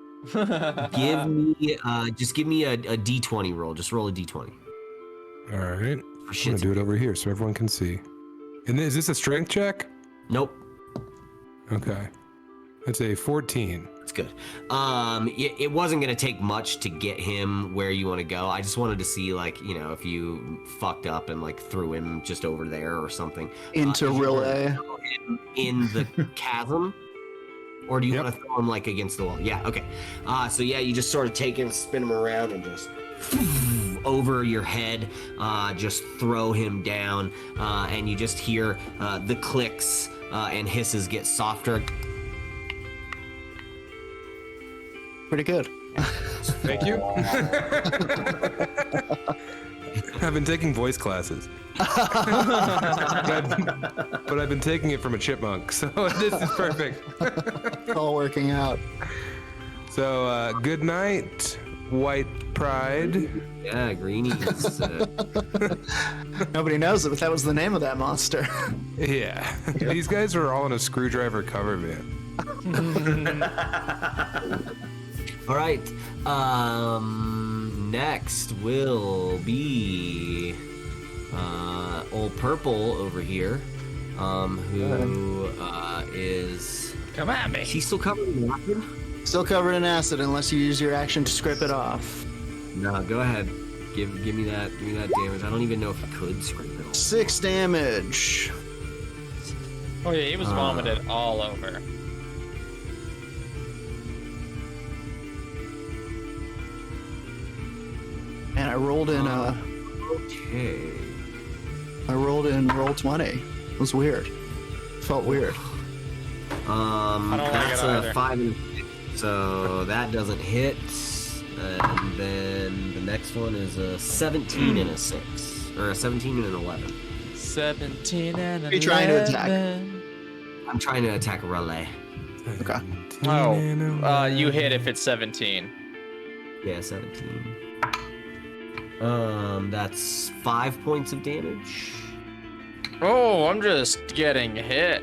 give me just give me a d20 roll. Just roll a d20. All right. For I'm shits going and to do it over here so everyone can see. And is this a strength check? Nope. Okay. That's a 14. It's good. It wasn't gonna take much to get him where you want to go. I just wanted to see, like, you know, if you fucked up and like threw him just over there or something. Into If you wanna relay. throw him in the chasm, or do you Yep. want to throw him like against the wall? Yeah. Okay. So yeah, you just sort of take him, spin him around, and just over your head, just throw him down, and you just hear the clicks and hisses get softer. Pretty good. Thank you. I've been taking voice classes. but I've been taking it from a chipmunk, so this is perfect. It's all working out. So, good night, White Pride. Yeah, greenies. Nobody knows it, but that was the name of that monster. Yeah. These guys are all in a screwdriver cover band. All right. Next will be old Purple over here, who is. Come at me. She's still covered in acid? Still covered in acid unless you use your action to scrape it off. No, go ahead. Give me that damage. I don't even know if you could scrape it off. 6 damage. Oh yeah, he was vomited all over. And I rolled in Okay. roll 20. It was weird. Felt weird. don't like That's it a either. 5 and 6, so that doesn't hit. And then the next one is a 17 and a 6, or a 17 and an 11. 17 and 11. you trying to attack? I'm trying to attack a relay. Okay. Oh, you hit if it's 17. Yeah, 17. That's 5 points of damage. Oh, I'm just getting hit.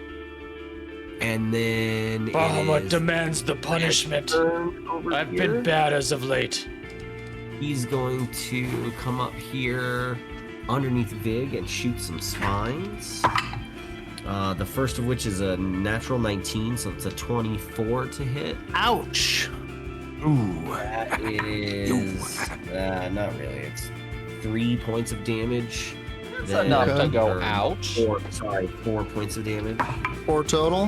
And then Bahamut it is demands the punishment. turn over I've here. been bad as of late. He's going to come up here underneath Vig and shoot some spines. The first of which is a natural 19, so it's a 24 to hit. Ouch! Ooh. That is not really. It's 3 points of damage. That's enough to go ouch. 4 points of damage. 4 total?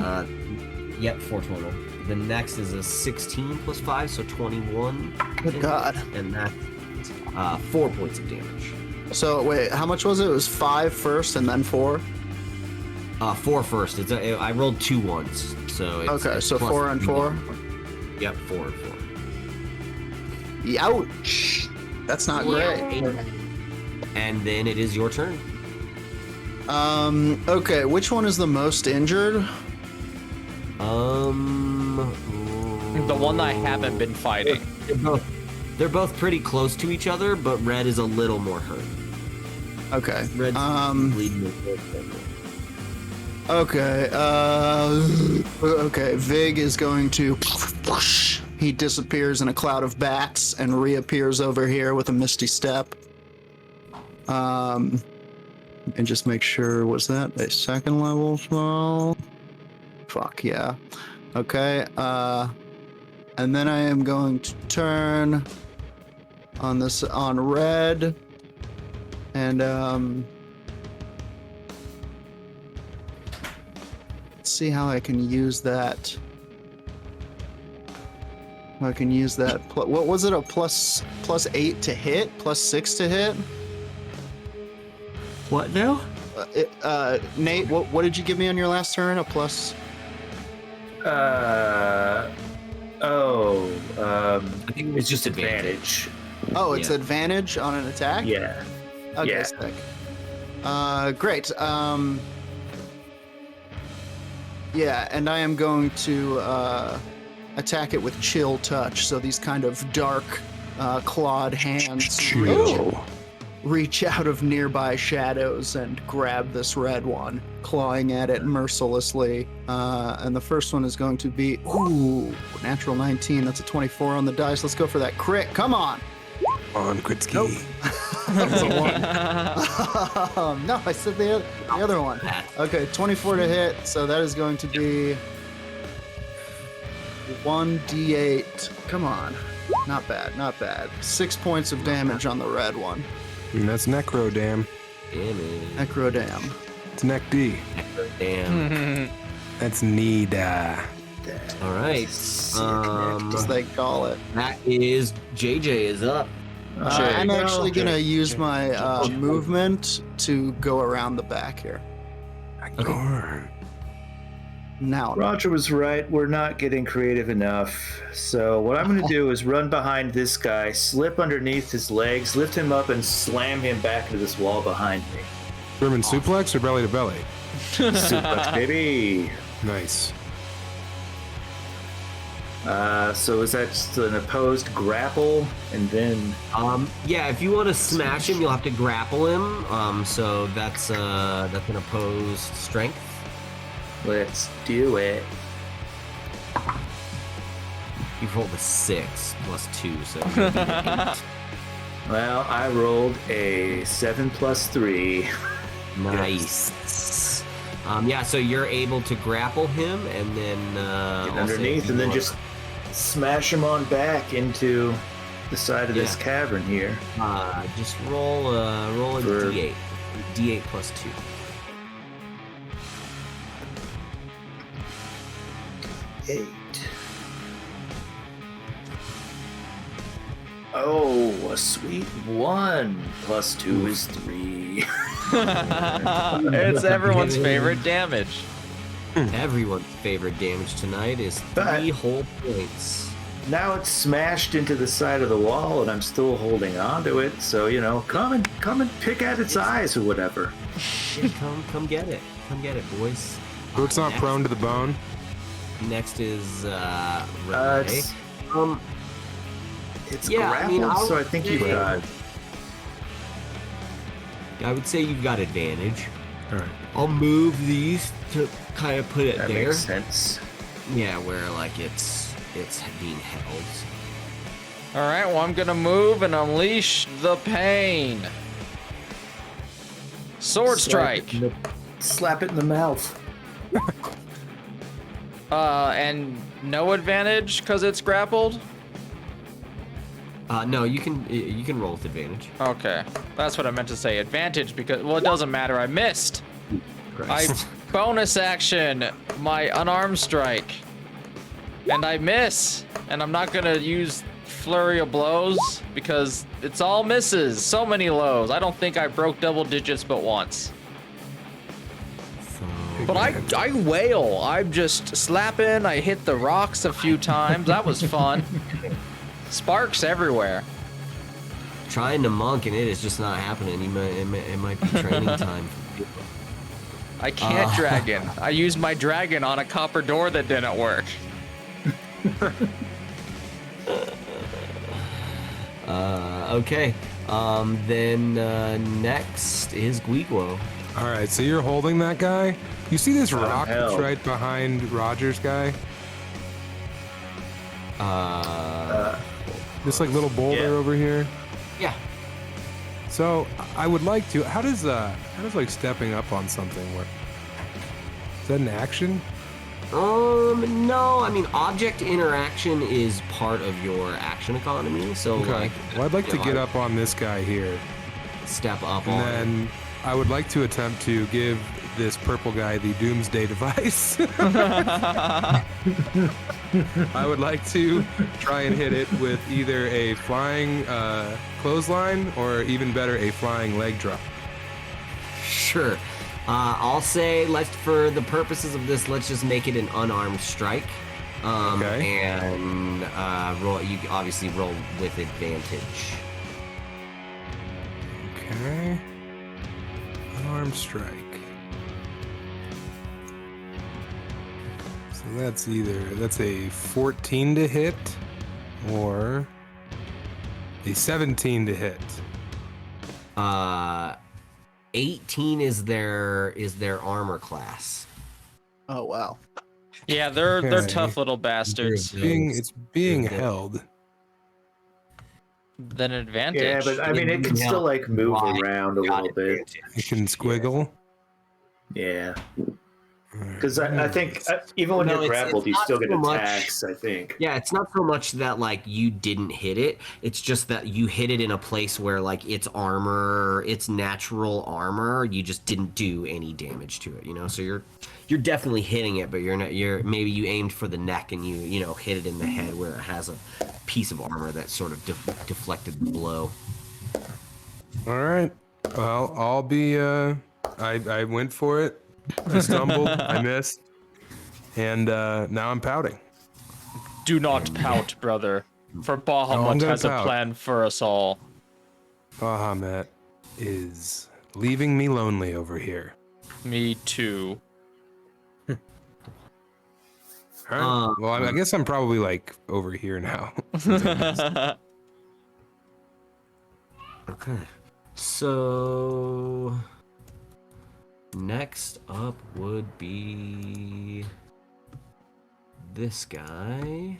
Yep, 4 total. The next is a 16 plus 5, so 21. Good God. And that's 4 points of damage. So, wait, how much was it? It was 5 first and then 4? 4 first. I rolled 2 ones, so it's Okay, so plus 4 and 4? Yep, 4 and 4. Ouch! That's not great. And then it is your turn. Okay, which one is the most injured? The one I haven't been fighting. They're both pretty close to each other, but Red is a little more hurt. Okay. Red's bleeding. Okay, okay, Vig is going to... He disappears in a cloud of bats and reappears over here with a misty step. And just make sure, was that a second level spell? Fuck, yeah. Okay, and then I am going to turn on Red, and, let's see how I can use that. I can use that. What was it? A plus 8 to hit? Plus 6 to hit? What now? Nate, what did you give me on your last turn? A plus? I think it's just advantage. Oh, it's Yeah. advantage on an attack? Yeah. Okay, Yeah. sick. Great. Yeah, and I am going to attack it with chill touch. So these kind of dark, clawed hands reach out of nearby shadows and grab this red one, clawing at it mercilessly. And the first one is going to be, natural 19. That's a 24 on the dice. Let's go for that crit. Come on. On Kritsky. Nope. That was a 1. No, I said the other one. Okay, 24 to hit. So that is going to be 1d8. Come on. Not bad, not bad. 6 points of damage on the red one. And that's Necro Dam. Damage. Necrodam. It's Neck D. Damn. That's Nida. All right. As they call it. That is JJ is up. I'm actually going to use my movement to go around the back here. Okay. Now. Roger was right. We're not getting creative enough. So what I'm going to do is run behind this guy, slip underneath his legs, lift him up, and slam him back into this wall behind me. German suplex or belly to belly? Suplex, baby. Nice. So is that just an opposed grapple, and then? Yeah, if you want to smash him, you'll have to grapple him. So that's an opposed strength. Let's do it. You've rolled a 6 plus 2, so. Well, I rolled a 7 plus 3. Nice. Yeah, so you're able to grapple him, and then Get underneath, and then just smash him on back into the side of this cavern here. just roll a d8. D8 plus 2. 8. Oh, a sweet 1 plus 2 is 3. It's everyone's favorite damage. Everyone's favorite damage tonight is 3 whole points. Now it's smashed into the side of the wall, and I'm still holding on to it. So come and pick at its eyes or whatever. Yeah, come get it. Come get it, boys. So it's not prone to the bone? Next is Renee. It's Yeah, grappled, so I think you've got. I would say you've got advantage. All right. I'll move these to kind of put it That there. makes sense. Yeah, where like it's being held. All right, well, I'm gonna move and unleash the pain. Sword strike. Slap it in the mouth. And no advantage because it's grappled? No, you can roll with advantage. Okay, that's what I meant to say. Advantage because, well, it doesn't matter. I missed. I Christ. bonus action my unarmed strike. And I miss. And I'm not gonna use flurry of blows because it's all misses. So many lows. I don't think I broke double digits but once. But I wail. I'm just slapping. I hit the rocks a few times. That was fun. Sparks everywhere. Trying to monk and it is just not happening. It might be training time. I can't dragon. I used my dragon on a copper door that didn't work. Okay. Then next is Guiguo. All right, so you're holding that guy. You see this rock that's hell. right behind Roger's guy? This like little boulder Yeah. over here. Yeah. So I would like to. How does like stepping up on something work? Is that an action? No. I mean, object interaction is part of your action economy. So Okay. like, Well, I'd like to you know, get up on this guy here, step up and on. then I would like to attempt to give this purple guy the doomsday device. I would like to try and hit it with either a flying clothesline or even better, a flying leg drop. Sure. I'll say, for the purposes of this, let's just make it an unarmed strike. Okay. And roll. You obviously roll with advantage. Okay. Unarmed strike. So that's a 14 to hit or a 17 to hit. 18 is their armor class. Oh wow. Yeah, they're Okay. tough little bastards. It's being held. Then advantage. Yeah, but I mean, it can still like move Right. around a Got little bit. advantage. It can squiggle. Yeah. Because I think even when No, you're it's grappled, you not still get so much- attacks, I think. Yeah, it's not so much that like you didn't hit it. It's just that you hit it in a place where like its armor, its natural armor, you just didn't do any damage to it. You know, so you're definitely hitting it, but you're not. Maybe you aimed for the neck and you hit it in the head where it has a piece of armor that sort of deflected the blow. All right. Well, I'll be. I went for it. I stumbled. I missed. And now I'm pouting. Do not pout, brother. For No, I'm Bahamut gonna has a pout. plan for us all. Bahamut is leaving me lonely over here. Me too. All right. Well, I guess I'm probably like over here now. Okay. So next up would be this guy.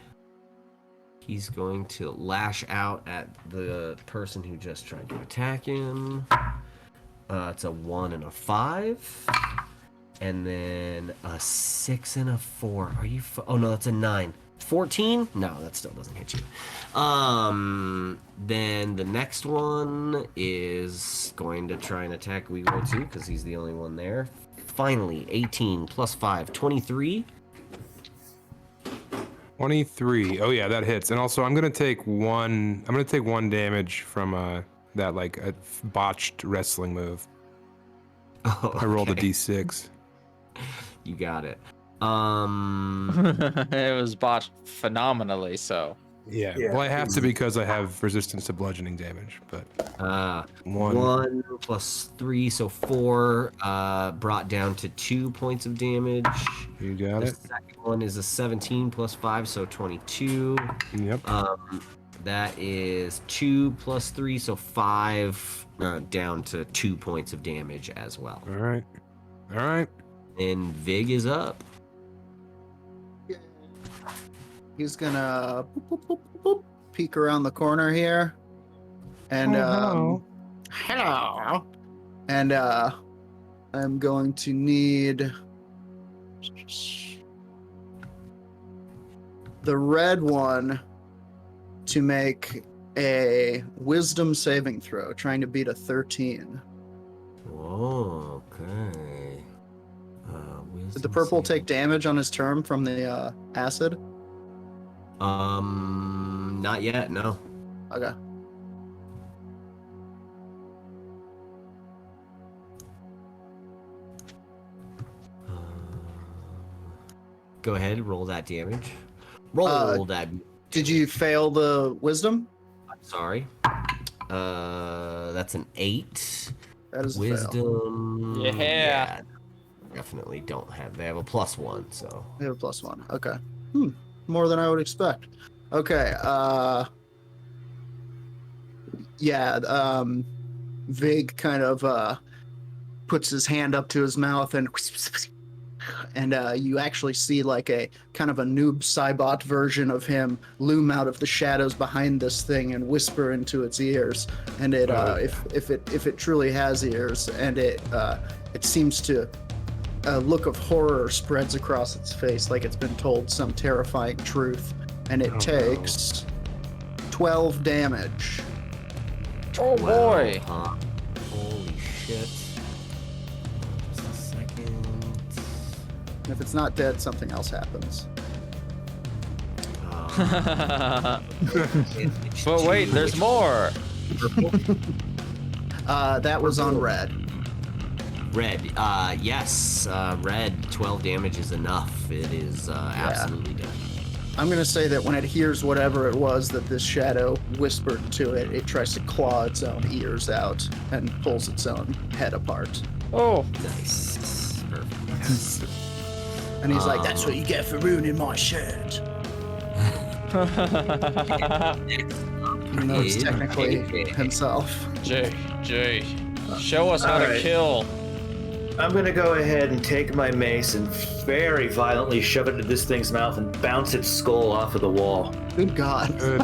He's going to lash out at the person who just tried to attack him. It's a 1 and a 5. And then a 6 and a 4. Are you... oh, no, that's a 9. 14? No, that still doesn't hit you. Then the next one is going to try and attack Weaver too, because he's the only one there. Finally, 18 plus 5, 23. 23. Oh yeah, that hits. And also, I'm gonna take one damage from that like a botched wrestling move. Oh, I rolled a okay. d6. You got it. It was botched phenomenally so. Yeah. Yeah. Well, I have to because I have resistance to bludgeoning damage. But one. 1 plus 3, so 4, brought down to 2 points of damage. You got The it. second one is a 17 plus 5, so 22. Yep. That is 2 plus 3, so 5, down to 2 points of damage as well. All right. All right. And Vig is up. He's gonna boop, boop, boop, boop, boop. peek around the corner here, and hello, and I'm going to need the red one to make a wisdom saving throw, trying to beat a 13. Oh, okay. Did the purple take damage on his turn from the acid? Not yet, no. Okay. Go ahead, roll that damage. Roll that. Did you fail the wisdom? I'm sorry. That's an 8. That is a fail. Wisdom. Yeah. Definitely don't have. They have a +1, so. We have a +1. Okay. More than I would expect. Okay. Vig kind of puts his hand up to his mouth and you actually see like a kind of a noob cybot version of him loom out of the shadows behind this thing and whisper into its ears. And it if it truly has ears, and it seems to a look of horror spreads across its face, like it's been told some terrifying truth, and it takes 12 damage. Oh boy! Holy shit! Just a second. And if it's not dead, something else happens. But wait, there's more. That was on red. Red, yes, red, 12 damage is enough. It is absolutely done. I'm gonna say that when it hears whatever it was that this shadow whispered to it, it tries to claw its own ears out and pulls its own head apart. Oh, Nice. Perfect. And he's like, "That's what you get for ruining my shirt." Even though it's technically himself. Jay, show us how to Alright. kill. I'm gonna go ahead and take my mace and very violently shove it into this thing's mouth and bounce its skull off of the wall. Good God. Good.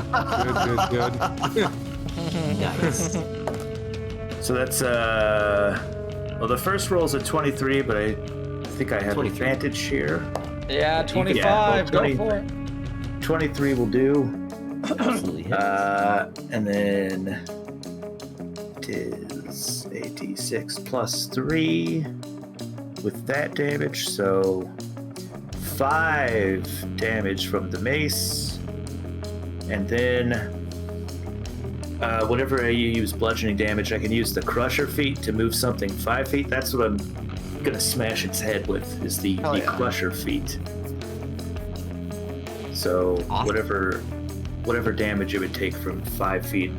Nice. So that's well, the first roll's a 23, but I think I have 23. advantage here. Yeah, 25. Yeah, well, Go for it. 23 will do. Absolutely hit. And then it is a d6 plus 3 with that damage, so 5 damage from the mace. And then whenever I use bludgeoning damage, I can use the crusher feat to move something 5 feet. That's what I'm gonna smash its head with, is the Hell yeah. crusher feat. So Awesome. whatever damage it would take from 5 feet,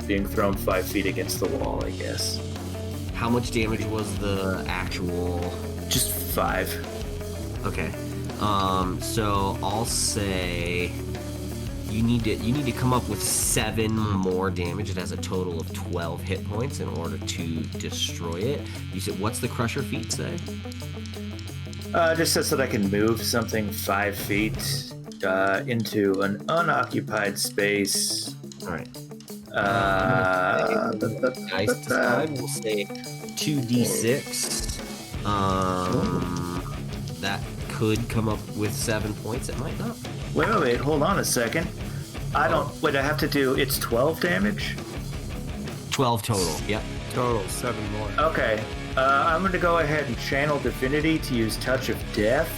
being thrown 5 feet against the wall, I guess. How much damage was the actual? Just 5. Okay. So I'll say you need to come up with 7 more damage. It has a total of 12 hit points in order to destroy it. You said, what's the crusher feat say? Just says that I can move something 5 feet into an unoccupied space. All right. Nice Side will say 2d6. That could come up with 7 points. It might not. Wait, hold on a second. I have to do, it's 12 damage? 12 total. Yep. Total 7 more. Okay. I'm going to go ahead and channel Divinity to use Touch of Death.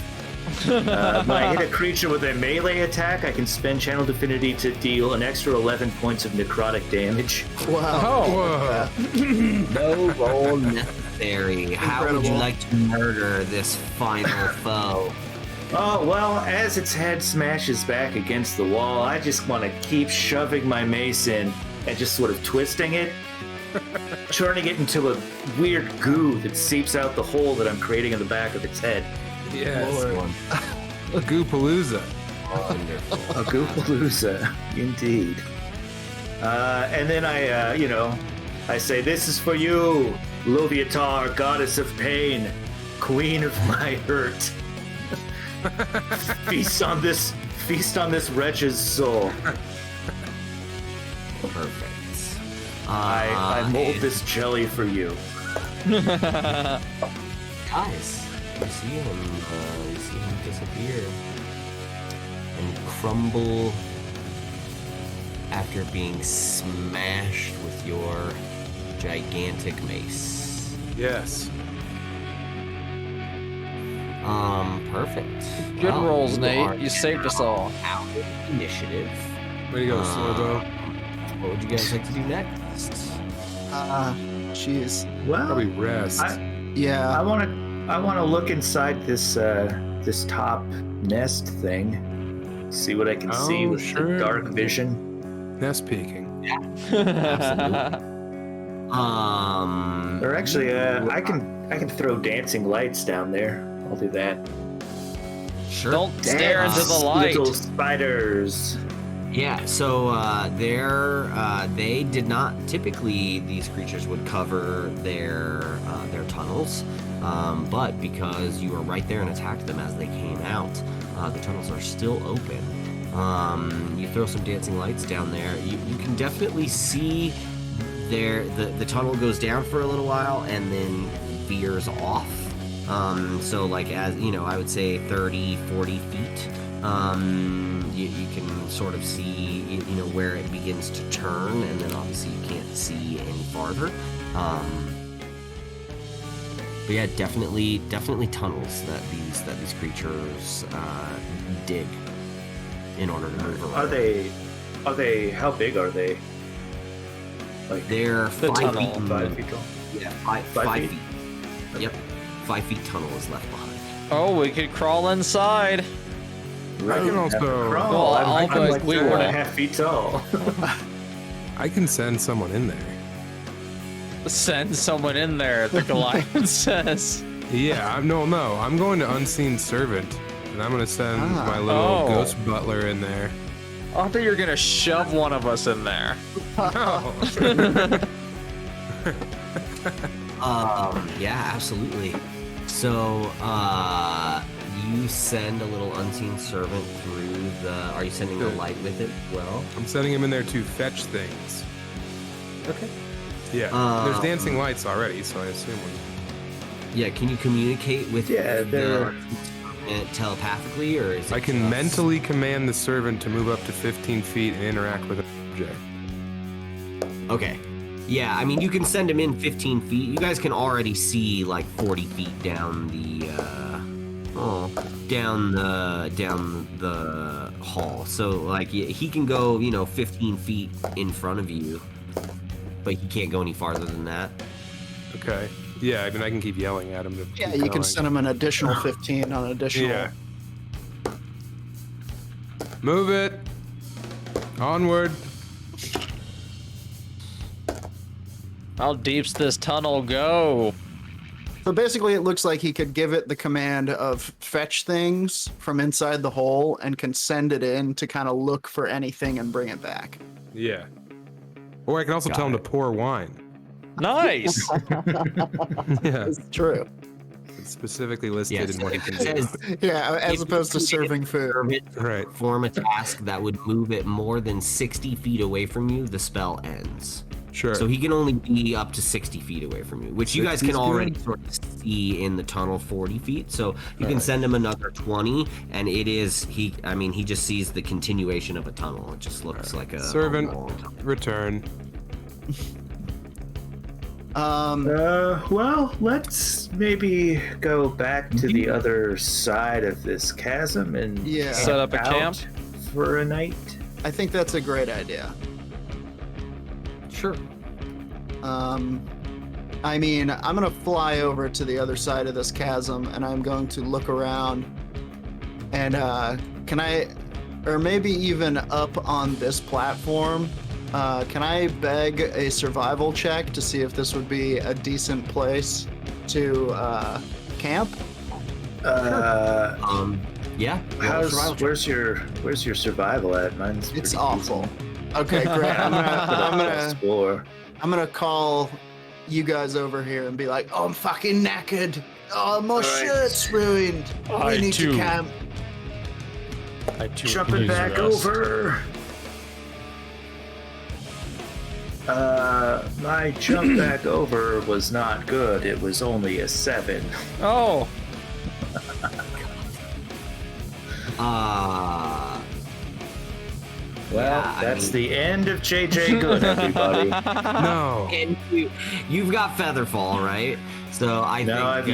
When I hit a creature with a melee attack, I can spend Channel Divinity to deal an extra 11 points of necrotic damage. Wow. Whoa. No roll necessary. How would you Incredible. like to murder this final foe? Oh, well, as its head smashes back against the wall, I just want to keep shoving my mace in and just sort of twisting it, turning it into a weird goo that seeps out the hole that I'm creating in the back of its head. Yes. One. Goopalooza. Wonderful. A Goopalooza, indeed. And then I say, "This is for you, Loviatar, goddess of pain, queen of my hurt. Feast on this wretch's soul." Perfect. I mold this jelly for you. Guys, you see him disappear and crumble after being smashed with your gigantic mace. Yes. Perfect. Good rolls, you Nate. are You saved us all. Out of initiative. Way to go, Slobo. What would you guys like to do next? Jeez. Well, Probably rest. I Yeah. want to look inside this top nest thing. See what I can see Oh, with sure. the dark vision. Nest peeking. Or actually, I can throw dancing lights down there. I'll do that. Sure. Don't stare into the light. Little spiders. Yeah, so they did not typically, these creatures would cover their tunnels, but because you were right there and attacked them as they came out, the tunnels are still open. You throw some dancing lights down there. You can definitely see the tunnel goes down for a little while and then veers off. So like, as you know, I would say 30, 40 feet. You can sort of see, you know, where it begins to turn, and then obviously you can't see any farther. But yeah, definitely tunnels that these creatures dig in order to move around. Are they? How big are they? Like They're The 5 tunnel. feet. 5 feet tall. Yeah, 5 5 feet. Yep, 5 feet tunnel is left behind. Oh, we could crawl inside. I can also. Crawl. Well, I'm I'll like we 4.5 feet tall. I can send someone in there. Send someone in there, the Goliath says. Yeah, I'm going to Unseen Servant, and I'm gonna send my little Oh. ghost butler in there. I thought you were gonna shove one of us in there. No. Yeah, absolutely. So, you send a little unseen servant through the. Are you sending a light with it? Well, I'm sending him in there to fetch things. okay. Yeah, there's dancing lights already, so I assume Yeah, can you communicate with Yeah, the telepathically, or is it I can just- mentally command the servant to move up to 15 feet and interact with an object. Okay. Yeah, I mean, you can send him in 15 feet. You guys can already see like 40 feet down the down the hall. So like he can go, 15 feet in front of you, but he can't go any farther than that. Okay. Yeah, I mean, I can keep yelling at him to Yeah, keep you can going. send him an additional 15 on additional. Yeah. Move it. Onward. How deep's this tunnel go? So basically, it looks like he could give it the command of fetch things from inside the hole and can send it in to kind of look for anything and bring it back. Yeah. Or I can also Got tell him it. to pour wine. Nice. Yeah. It's true. It's specifically listed Yes, in what he it can do. says Yeah, as If opposed to you can serving food. permit to Right. perform a task that would move it more than 60 feet away from you, the spell ends. Sure. So he can only be up to 60 feet away from you, which you guys 60 can 's already good. sort of see in the tunnel 40 feet. So you can send him another 20, and he just sees the continuation of a tunnel. It just looks like a Servant, long tunnel. return. Well, let's maybe go back to the other side of this chasm and Yeah. Set up a out camp? for a night. I think that's a great idea. Sure. I mean, I'm gonna fly over to the other side of this chasm and I'm going to look around and can I, or maybe even up on this platform, can I beg a survival check to see if this would be a decent place to camp? Yeah. roll a survival check. Where's your survival at? Mine's It's pretty awful. Okay, great. I'm gonna call you guys over here and be like, "Oh, I'm fucking knackered. Oh, my shirt's ruined. I We need too. to camp." I too Jumping please back rest. over. My jump back over was not good. It was only a 7. Oh, Well, that's the end of JJ Good, everybody. No. And you've got Featherfall, right? So I think I've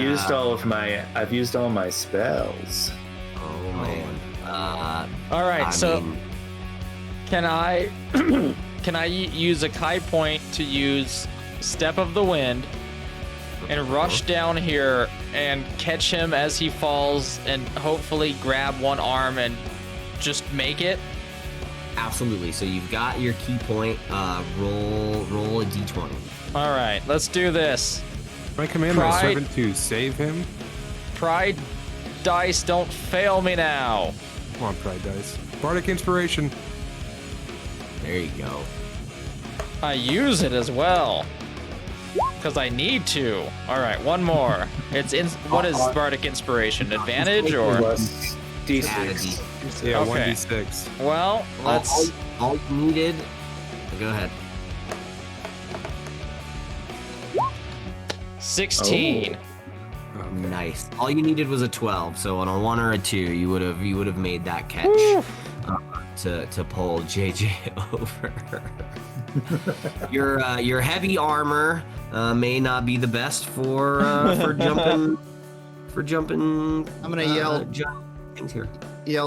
used all my spells. Oh man. all right. I So mean, can I can I use a Kight point to use Step of the Wind and rush down here and catch him as he falls and hopefully grab one arm and just make it? absolutely. So you've got your key point. Roll a d20. All right, let's do this. Can I command my Pride. servant to save him? Pride dice, don't fail me now. Come on, Pride Dice. Bardic Inspiration. There you go. I use it as well because I need to. All right, one more. What is Bardic Inspiration? Advantage or? Plus D6. Add a d. Yeah, Okay. 1d6. Well, let's. All you needed. Go ahead. 16. Nice. All you needed was a 12. So on a 1 or a 2, you would have made that catch to pull JJ over. Your heavy armor may not be the best for jumping. I'm gonna yell things here.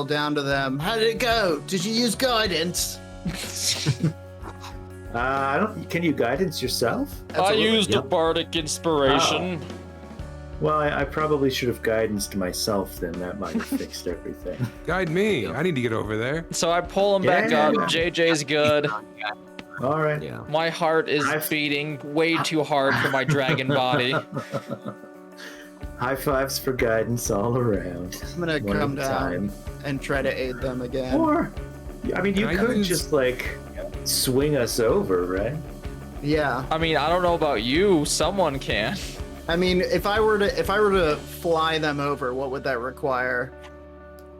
down to them. How did it go? Did you use guidance? I don't. Can you guidance yourself? I used a Yep. Bardic Inspiration. Well, I probably should have guidanced myself then. That might have fixed everything. Guide me. I need to get over there. So I pull him back Yeah. up. JJ's good. All right. Yeah. My heart is beating way too hard for my dragon body. High fives for guidance all around. I'm gonna One come at a down time. and try to aid them again. Or, I mean, you Can I could use- just like swing us over, right? Yeah. I mean, I don't know about you. Someone can. I mean, if I were to fly them over, what would that require,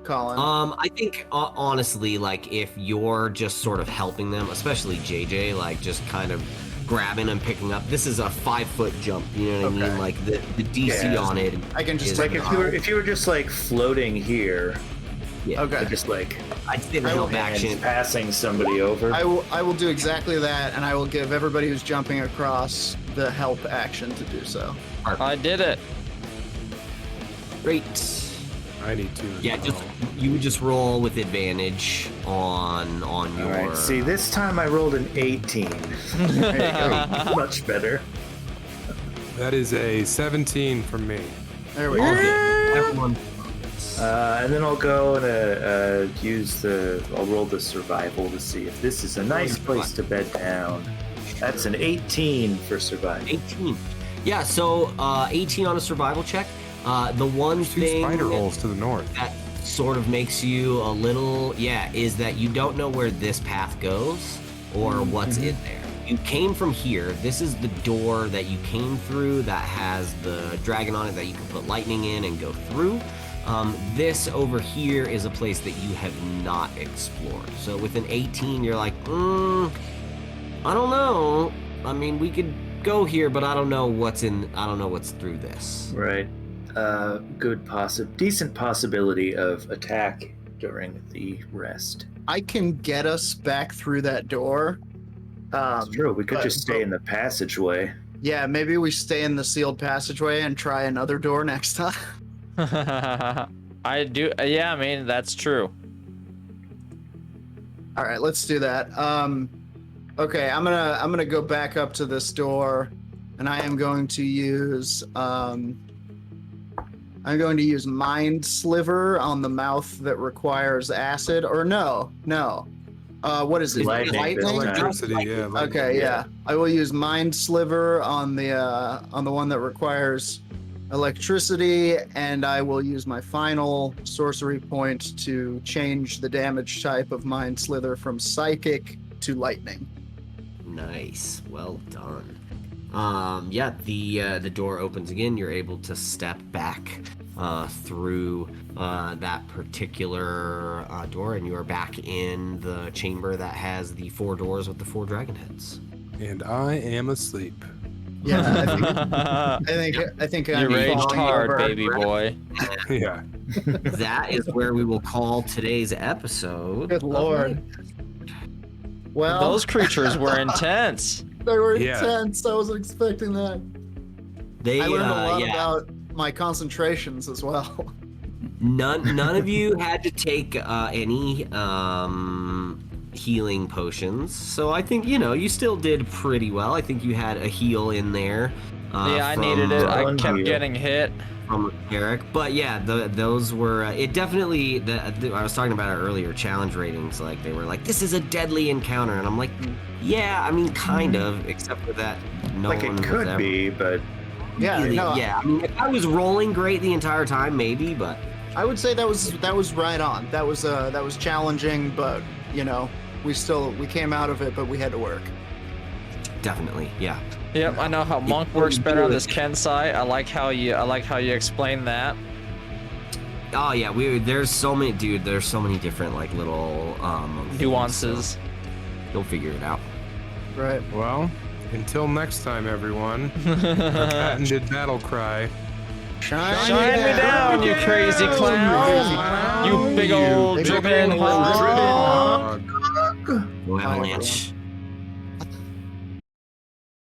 Colin? I think honestly, like if you're just sort of helping them, especially JJ, like just kind of grabbing and picking up. This is a 5-foot jump. You know what I Okay. mean? Like the DC Yeah. on it. I can just is take Like it if you were just like floating here, Yeah. Okay. just like I'd say the I will help action. passing somebody over. I will do exactly that, and I will give everybody who's jumping across the help action to do so. I did it. Great. I need to. as Yeah, just well. you would just roll with advantage on All your. right. See, this time I rolled an 18. There you go. Much better. That is a 17 from me. There we All go. good. Everyone. And then I'll go and I'll roll the survival to see if this is a nice place to bed down. That's an 18 for survival. 18. Yeah, so 18 on a survival check. The one 2 thing spider holes to the north. that sort of makes you a little, is that you don't know where this path goes or what's in there. You came from here. This is the door that you came through that has the dragon on it that you can put lightning in and go through. This over here is a place that you have not explored. So with an 18, you're like, I don't know. I mean, we could go here, but I don't know what's through this. Right. Decent possibility of attack during the rest. I can get us back through that door. It's true. We could but- just stay in the passageway. Yeah, maybe we stay in the sealed passageway and try another door next time. I do. Yeah, I mean that's true. All right, let's do that. Okay, I'm gonna go back up to this door, and I am going to use Mind Sliver on the mouth that requires acid. Or no. What is it? Lightning this time. Electricity, yeah. lightning. Okay, yeah. I will use Mind Sliver on the one that requires electricity, and I will use my final sorcery point to change the damage type of Mind Slither from psychic to lightning. Nice, well done. The door opens again. You're able to step back through that particular door, and you are back in the chamber that has the 4 doors with the 4 dragon heads. And I am asleep. Yeah, I think You I'm raged falling hard, over. baby boy. Yeah. That is where we will call today's episode. Good lord. Well, Those creatures were intense. they were Yeah. intense. I wasn't expecting that. They, I learned a lot yeah. about my concentrations as well. None of you had to take any healing potions, so I think you still did pretty well. I think you had a heal in there. Yeah, I from, needed it. I one kept heal. getting hit. from Eric, but yeah, those were it definitely. I was talking about it earlier. Challenge ratings, like they were like, this is a deadly encounter, and I'm like, yeah, I mean, kind of, except for that no Like one it was could ever be, but Yeah, really- no, yeah. I mean, if I was rolling great the entire time, maybe, but I would say that was right on. That was challenging, but we came out of it, but we had to work. definitely, yeah. Yep, I know how Monk works better on this Ken side. I like how you explain that. Oh yeah, there's so many, dude. There's so many different like little Nuances. so you'll figure it out. Right. Well, until next time, everyone. Our patented battle cry. Shine me down, you crazy clown! You big old Big dripping old hog! Avalanche.